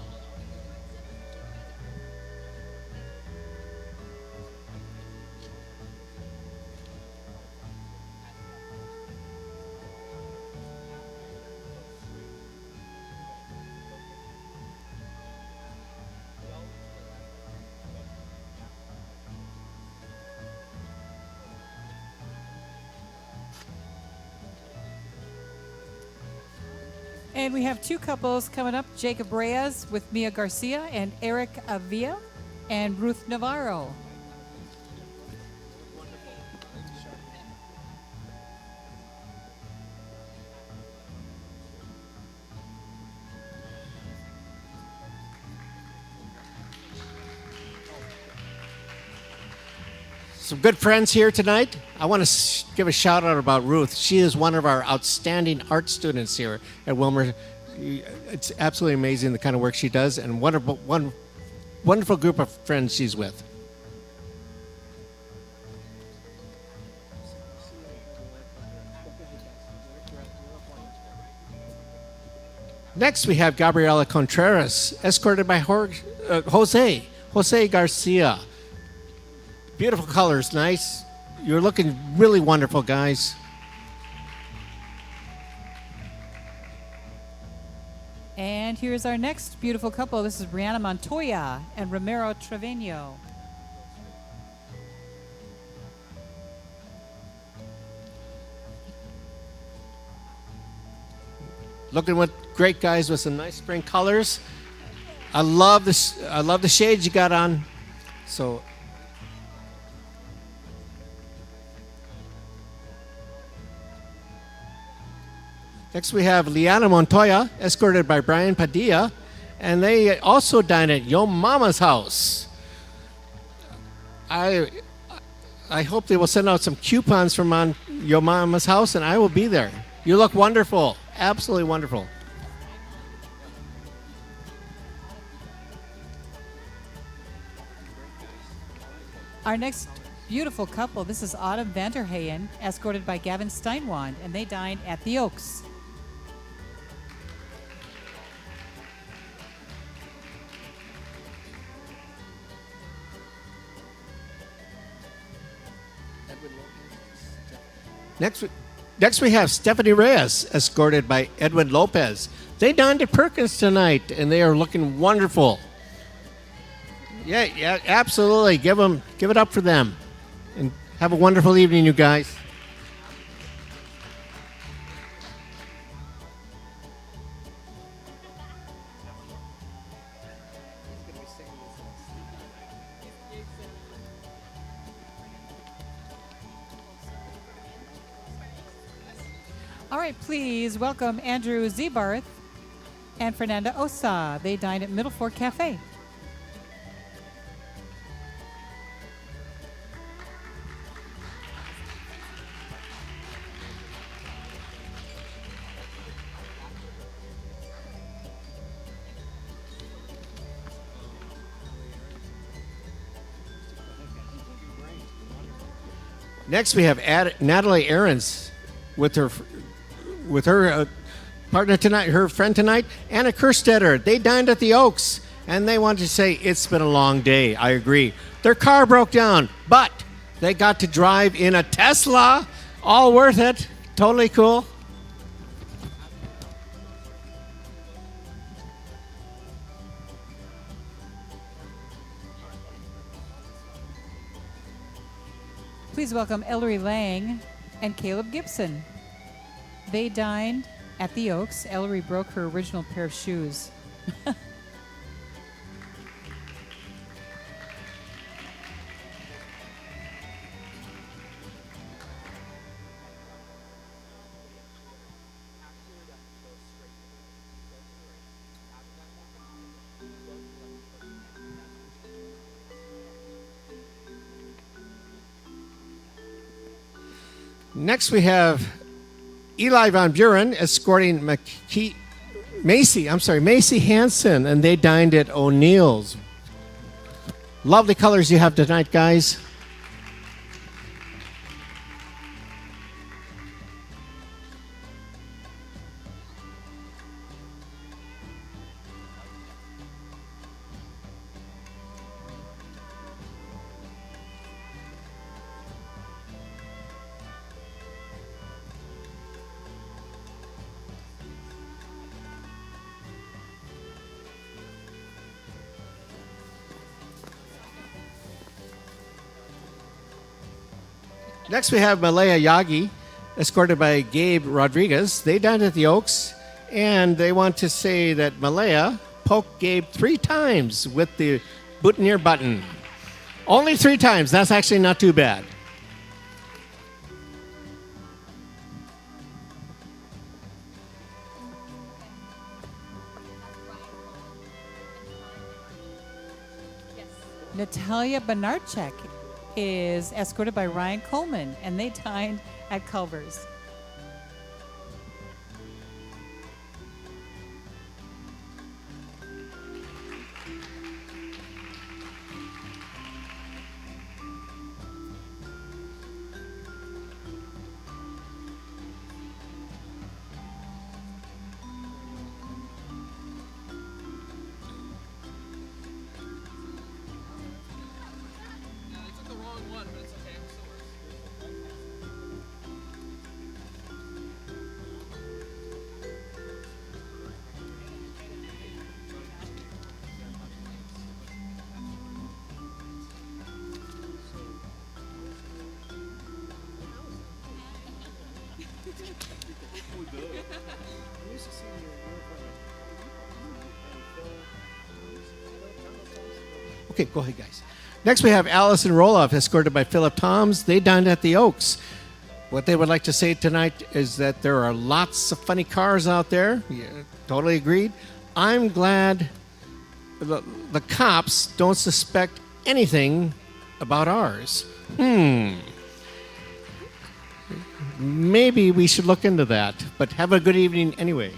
[SPEAKER 1] And we have two couples coming up, Jacob Reyes with Mia Garcia and Eric Avila and Ruth Navarro.
[SPEAKER 2] some good friends here tonight. I want to give a shout out about Ruth. She is one of our outstanding art students here at Willmar. It's absolutely amazing the kind of work she does, and wonderful group of friends she's with. Next, we have Gabriela Contreras, escorted by Jose Garcia. Beautiful colors, nice. You're looking really wonderful, guys.
[SPEAKER 1] And here's our next beautiful couple. This is Brianna Montoya and Romero Trevino.
[SPEAKER 2] Looking with great guys with some nice spring colors. I love this. I love the shades you got on. So next we have Liana Montoya, escorted by Brian Padilla, and they also dine at Yo Mama's house. I hope they will send out some coupons from on Yo Mama's house, and I will be there. You look wonderful. Absolutely wonderful.
[SPEAKER 1] Our next beautiful couple, this is Autumn Vanderheyen, escorted by Gavin Steinwand, and they dined at the Oaks.
[SPEAKER 2] Next we have Stephanie Reyes, escorted by Edwin Lopez. They dined at Perkins tonight, and they are looking wonderful. Yeah, absolutely. Give it up for them, and have a wonderful evening, you guys.
[SPEAKER 1] All right, please welcome Andrew Zebarth and Fernanda Osa. They dined at Middle Fork Cafe.
[SPEAKER 2] Next, we have Natalie Ahrens with her partner tonight, her friend tonight, Anna Kerstetter. They dined at the Oaks, and they wanted to say, it's been a long day. I agree. Their car broke down, but they got to drive in a Tesla. All worth it. Totally cool.
[SPEAKER 1] Please welcome Ellery Lang and Caleb Gibson. They dined at the Oaks. Ellery broke her original pair of shoes.
[SPEAKER 2] Next, we have Eli Van Buren escorting Macy Hansen, and they dined at O'Neill's. Lovely colors you have tonight, guys. Next, we have Malaya Yagi, escorted by Gabe Rodriguez. They dined at the Oaks, and they want to say that Malaya poked Gabe 3 times with the boutonniere button. Only 3 times. That's actually not too bad.
[SPEAKER 1] Natalia Benarchek is escorted by Ryan Coleman, and they dined at Culver's.
[SPEAKER 2] Okay, go ahead, guys. Next, we have Allison Roloff, escorted by Philip Toms. They dined at the Oaks. What they would like to say tonight is that there are lots of funny cars out there. Yeah, totally agreed. I'm glad the cops don't suspect anything about ours. Maybe we should look into that, but have a good evening anyway.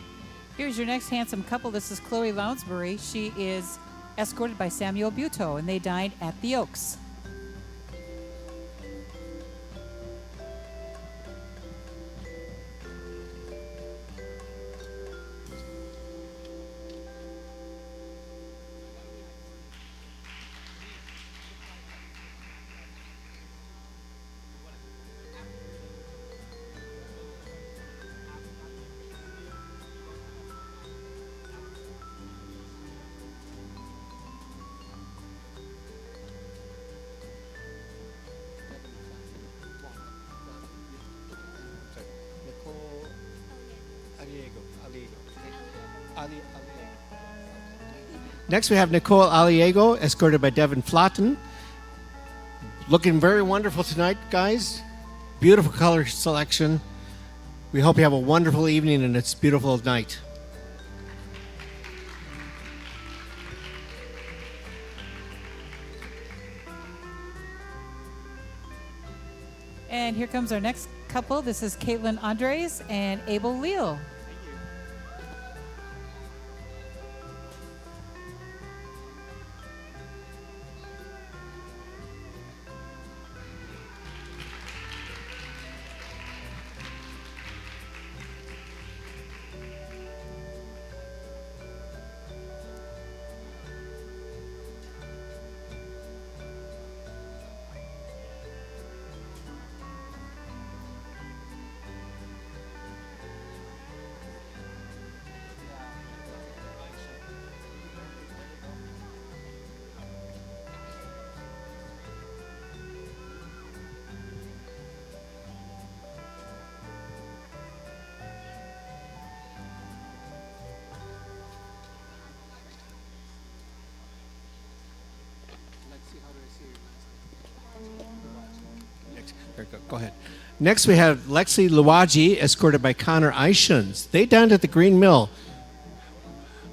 [SPEAKER 1] Here's your next handsome couple. This is Chloe Lounsbury. She is escorted by Samuel Buteau, and they dined at the Oaks.
[SPEAKER 2] Next, we have Nicole Aliego, escorted by Devin Flatten. Looking very wonderful tonight, guys. Beautiful color selection. We hope you have a wonderful evening and it's a beautiful night.
[SPEAKER 1] And here comes our next couple. This is Caitlin Andres and Abel Leal.
[SPEAKER 2] Go ahead. Next, we have Lexi Luwaji, escorted by Connor Ishans. They dined at the Green Mill.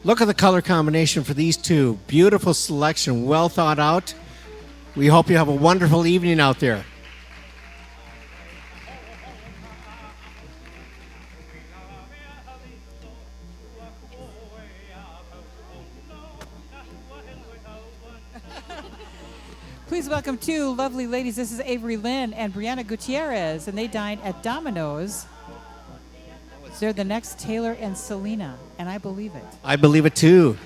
[SPEAKER 2] Look at the color combination for these two. Beautiful selection, well thought out. We hope you have a wonderful evening out there.
[SPEAKER 1] Please welcome two lovely ladies. This is Avery Lynn and Brianna Gutierrez, and they dined at Domino's. They're the next Taylor and Selena, and I believe it.
[SPEAKER 2] I believe it too.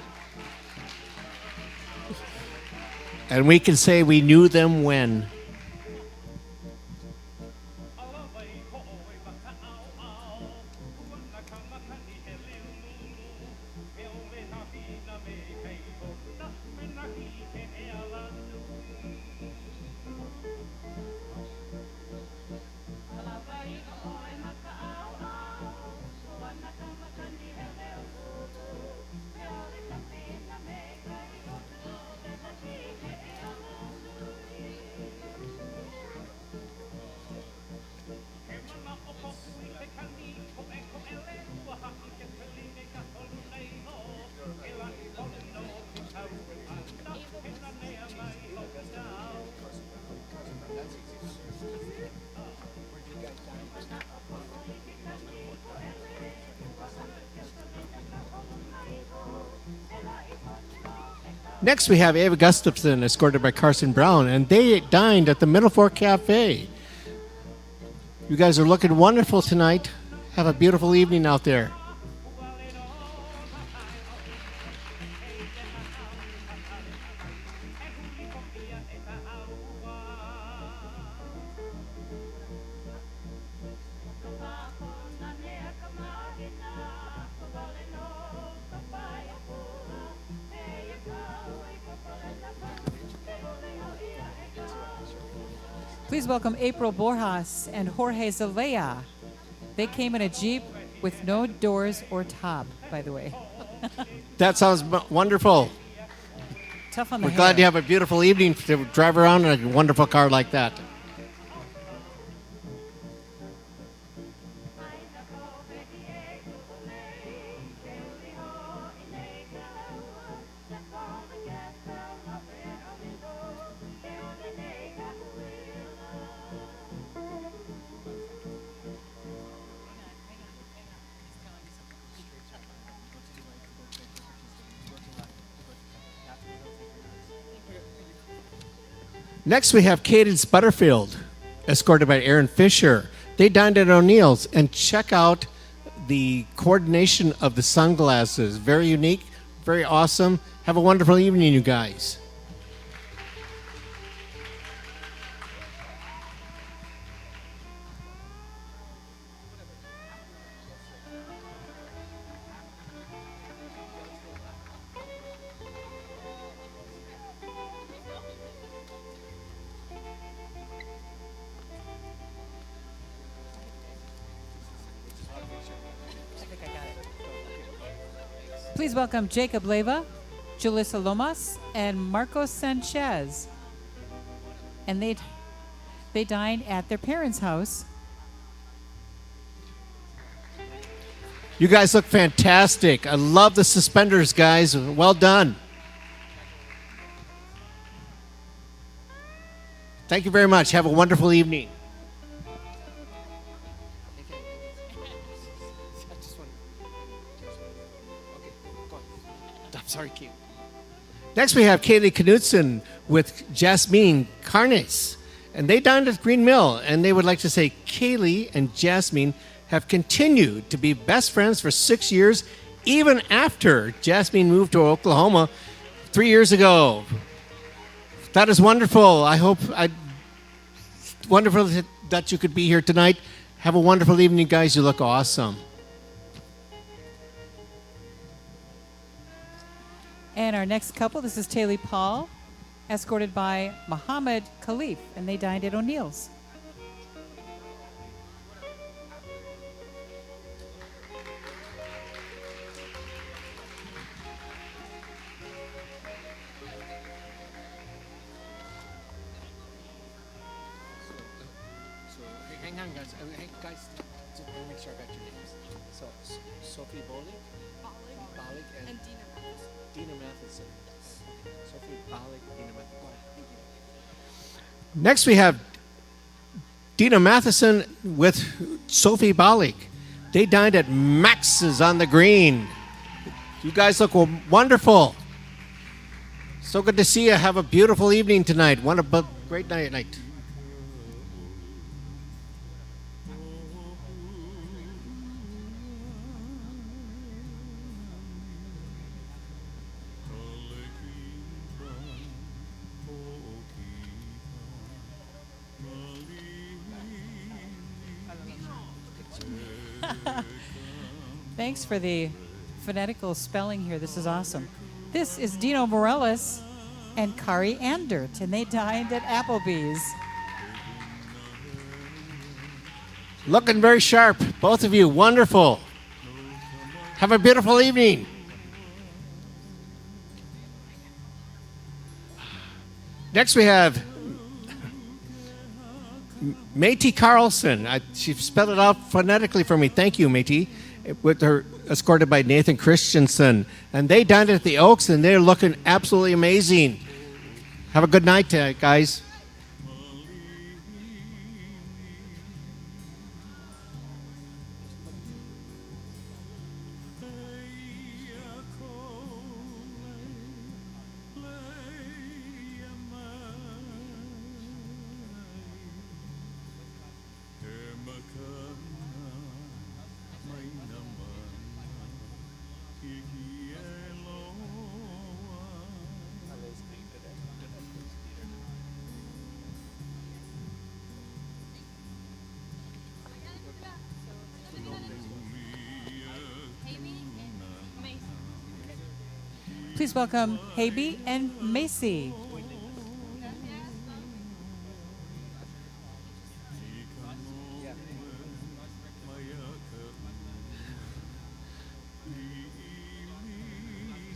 [SPEAKER 2] And we can say we knew them when. Next, we have Ava Gustafson, escorted by Carson Brown, and they dined at the Middle Fork Cafe. You guys are looking wonderful tonight. Have a beautiful evening out there.
[SPEAKER 1] Please welcome April Borjas and Jorge Zelaya. They came in a Jeep with no doors or top, by the way.
[SPEAKER 2] That sounds wonderful.
[SPEAKER 1] Tough on the
[SPEAKER 2] We're
[SPEAKER 1] hair.
[SPEAKER 2] glad you have a beautiful evening to drive around in a wonderful car like that. Next, we have Cadence Butterfield, escorted by Aaron Fisher. They dined at O'Neill's, and check out the coordination of the sunglasses. Very unique, very awesome. Have a wonderful evening, you guys.
[SPEAKER 1] Please welcome Jacob Leva, Julissa Lomas, and Marcos Sanchez. And they dined at their parents' house.
[SPEAKER 2] You guys look fantastic. I love the suspenders, guys. Well done. Thank you very much. Have a wonderful evening. I'm sorry, Keith. Next, we have Kaylee Knudsen with Jasmine Carnes. And they dined at Green Mill. And they would like to say Kaylee and Jasmine have continued to be best friends for 6 years, even after Jasmine moved to Oklahoma 3 years ago. That is wonderful. Wonderful that you could be here tonight. Have a wonderful evening, guys. You look awesome.
[SPEAKER 1] And our next couple, this is Taylor Paul, escorted by Muhammad Khalif, and they dined at O'Neill's.
[SPEAKER 2] Hang on, guys. Just want to make sure I got your names. So, Sophie Bolick, and Dina Matheson. Sophie Bolick, Dina Matheson. Next, we have Dina Matheson with Sophie Bolick. They dined at Max's on the Green. You guys look wonderful. So good to see you. Have a beautiful evening tonight. Great night.
[SPEAKER 1] Thanks for the phonetical spelling here. This is awesome. This is Dino Morales and Kari Andert, and they dined at Applebee's.
[SPEAKER 2] Looking very sharp, both of you. Wonderful. Have a beautiful evening. Next, we have Métis Carlson. She spelled it out phonetically for me. Thank you, Métis. With her escorted by Nathan Christensen. And they dined at the Oaks, and they're looking absolutely amazing. Have a good night, guys.
[SPEAKER 1] Please welcome Haby and Macy.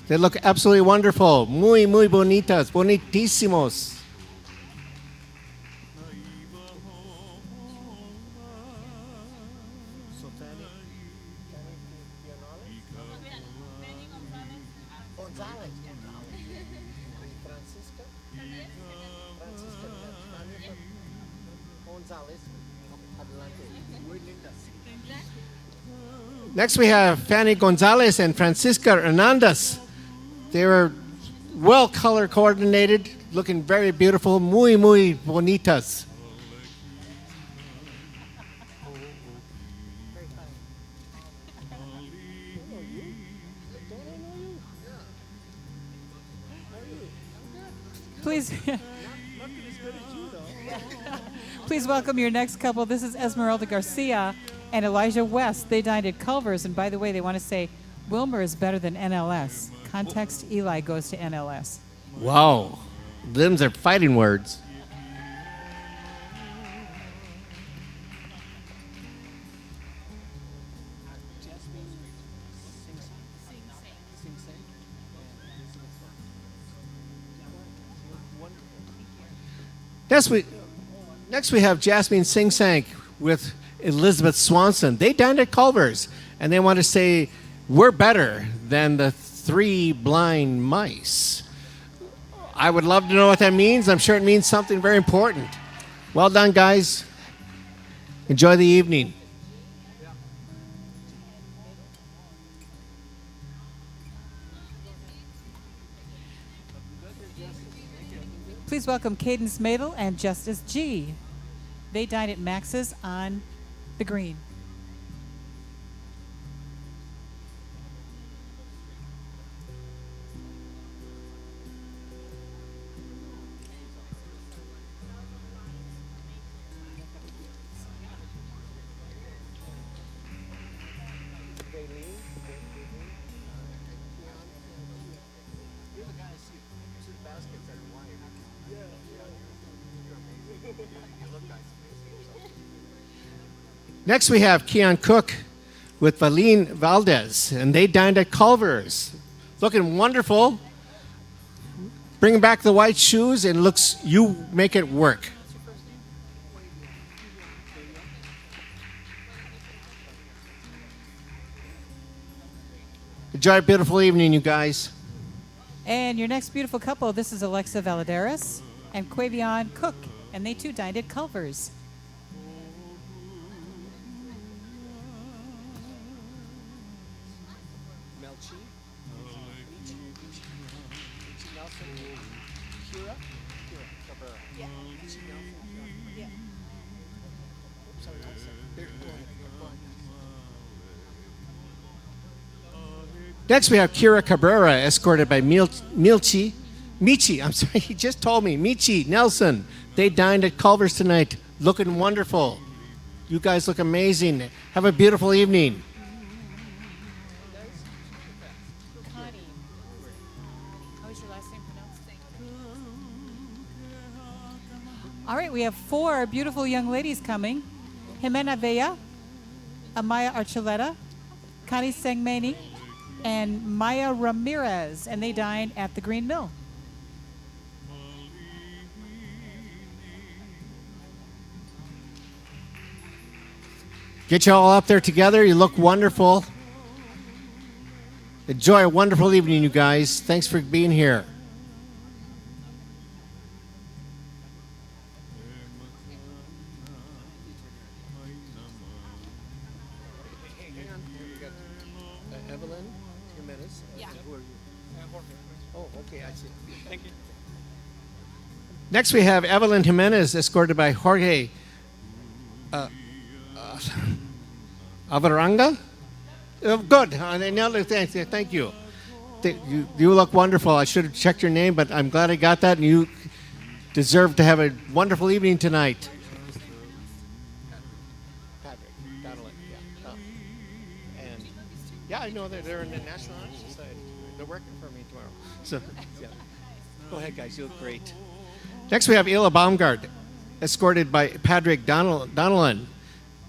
[SPEAKER 2] They look absolutely wonderful. Muy, muy bonitas. Bonitísimos. Next we have Fanny Gonzalez and Francisca Hernandez. They were well color coordinated, looking very beautiful, muy, muy bonitas.
[SPEAKER 1] Please, please welcome your next couple. This is Esmeralda Garcia and Elijah West. They dined at Culver's, and by the way, they want to say Willmar is better than NLS. Context, Eli goes to NLS.
[SPEAKER 2] Wow, them's are fighting words. Next we have Jasmine Sing Sang with Elizabeth Swanson. They dined at Culver's, and they want to say we're better than the three blind mice. I would love to know what that means. I'm sure it means something very important. Well done, guys. Enjoy the evening.
[SPEAKER 1] Please welcome Cadence Madel and Justice G. They dined at Max's on the Green.
[SPEAKER 2] Next, we have Keon Cook with Valine Valdez, and they dined at Culver's. Looking wonderful. Bringing back the white shoes, and looks, you make it work. Enjoy a beautiful evening, you guys.
[SPEAKER 1] And your next beautiful couple, this is Alexa Valadares and Quavion Cook, and they too dined at Culver's.
[SPEAKER 2] Next, we have Kira Cabrera, escorted by Michi, I'm sorry, he just told me, Michi Nelson. They dined at Culver's tonight, looking wonderful. You guys look amazing. Have a beautiful evening.
[SPEAKER 1] Connie. How was your last name pronounced? All right, we have 4 beautiful young ladies coming. Jimena Villa, Amaya Archuleta, Connie Sengmeni, and Maya Ramirez, and they dined at the Green Mill.
[SPEAKER 2] Get you all up there together. You look wonderful. Enjoy a wonderful evening, you guys. Thanks for being here. Evelyn Jimenez. Yeah. Who are you? Oh, okay, I see. Thank you. Next, we have Evelyn Jimenez, escorted by Jorge Avaranga. Good. I nailed it. Thank you. You look wonderful. I should have checked your name, but I'm glad I got that, and you deserve to have a wonderful evening tonight. Yeah, I know that they're in the National Honor Society. They're working for me tomorrow. So, yeah. Go ahead, guys. You look great. Next, we have Ela Baumgart, escorted by Patrick Donnellan.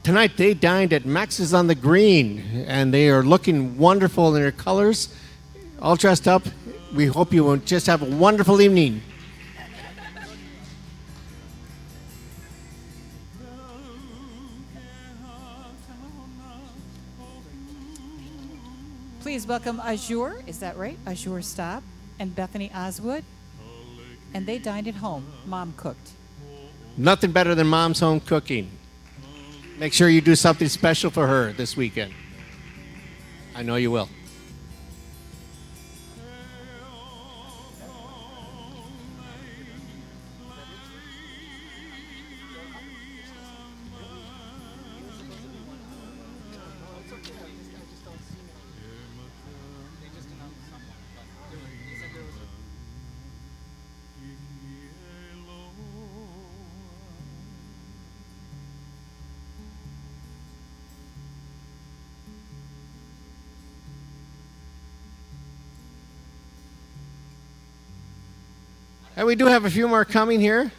[SPEAKER 2] Tonight, they dined at Max's on the Green, and they are looking wonderful in their colors, all dressed up. We hope you will just have a wonderful evening.
[SPEAKER 1] Please welcome Azure, is that right? Azure Staub and Bethany Oswood. And they dined at home. Mom cooked.
[SPEAKER 2] Nothing better than mom's home cooking. Make sure you do something special for her this weekend. I know you will. And we do have a few more coming here.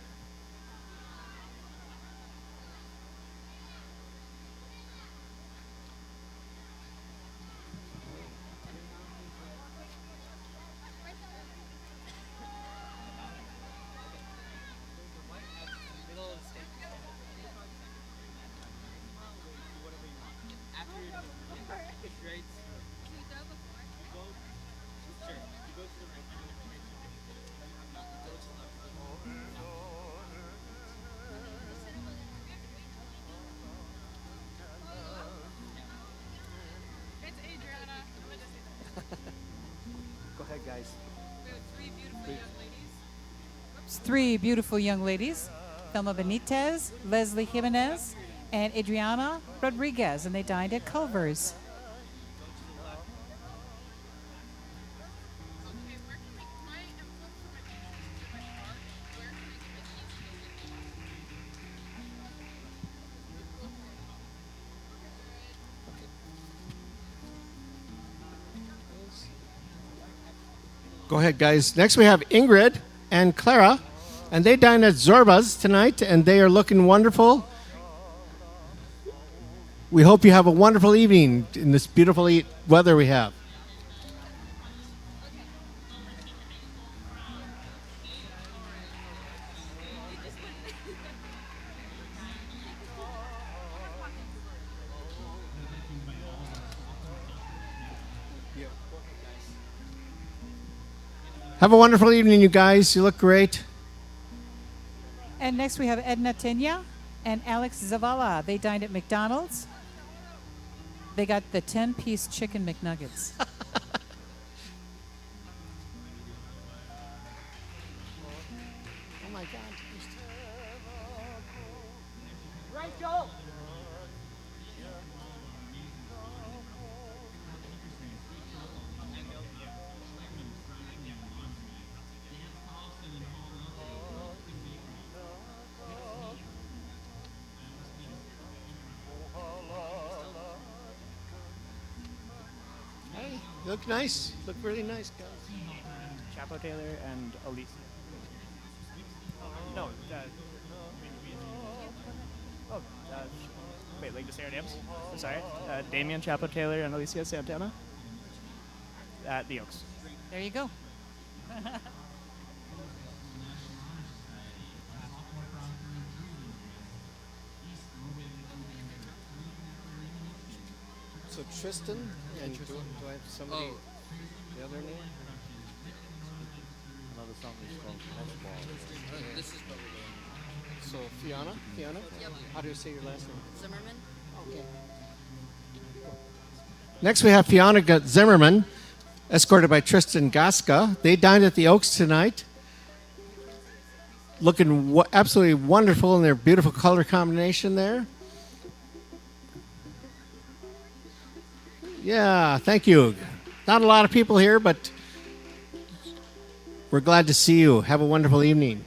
[SPEAKER 2] Go ahead, guys.
[SPEAKER 1] Three beautiful young ladies, Thelma Benitez, Leslie Jimenez, and Adriana Rodriguez, and they dined at Culver's.
[SPEAKER 2] Go ahead, guys. Next, we have Ingrid and Clara, and they dine at Zorba's tonight, and they are looking wonderful. We hope you have a wonderful evening in this beautiful weather we have. Have a wonderful evening, you guys. You look great.
[SPEAKER 1] And next we have Edna Tenya and Alex Zavala. They dined at McDonald's. They got the 10-piece chicken McNuggets.
[SPEAKER 2] Oh my God. Right, Joel. Hey, you look nice. You look really nice, guys.
[SPEAKER 3] Chapo Taylor and Alicia. No, wait, like the Sarah Dams? I'm sorry. Damian Chapo Taylor and Alicia Santana at the Oaks.
[SPEAKER 1] There you go.
[SPEAKER 2] So Tristan, and do I have somebody, the other name?
[SPEAKER 4] Another song is called Crossball.
[SPEAKER 5] This is what we're doing.
[SPEAKER 2] So Fiona?
[SPEAKER 5] Yep.
[SPEAKER 2] How do you say your last name?
[SPEAKER 5] Zimmerman?
[SPEAKER 2] Okay. Next, we have Fiona Zimmerman, escorted by Tristan Gaska. They dined at the Oaks tonight, looking absolutely wonderful in their beautiful color combination there. Yeah, thank you. Not a lot of people here, but we're glad to see you. Have a wonderful evening.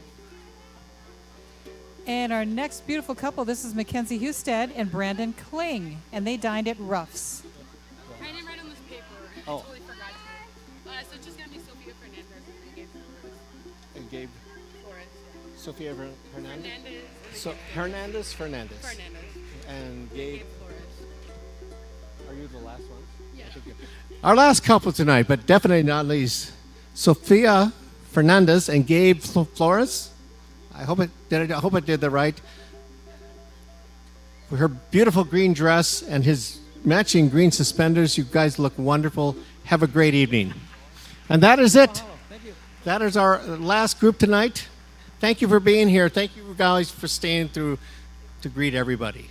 [SPEAKER 1] And our next beautiful couple, this is Mackenzie Husted and Brandon Kling, and they dined at Ruff's.
[SPEAKER 6] I didn't write on this paper.
[SPEAKER 2] Oh.
[SPEAKER 6] I totally forgot to. So
[SPEAKER 2] Gabe? Sophia Hernandez. So Fernandez. And Gabe. Are you the last one? Yeah. Our last couple tonight, but definitely not least, Sophia Fernandez and Gabe Flores. I hope I did that right. With her beautiful green dress and his matching green suspenders, you guys look wonderful. Have a great evening. And that is it. That is our last group tonight. Thank you for being here. Thank you guys for staying through to greet everybody.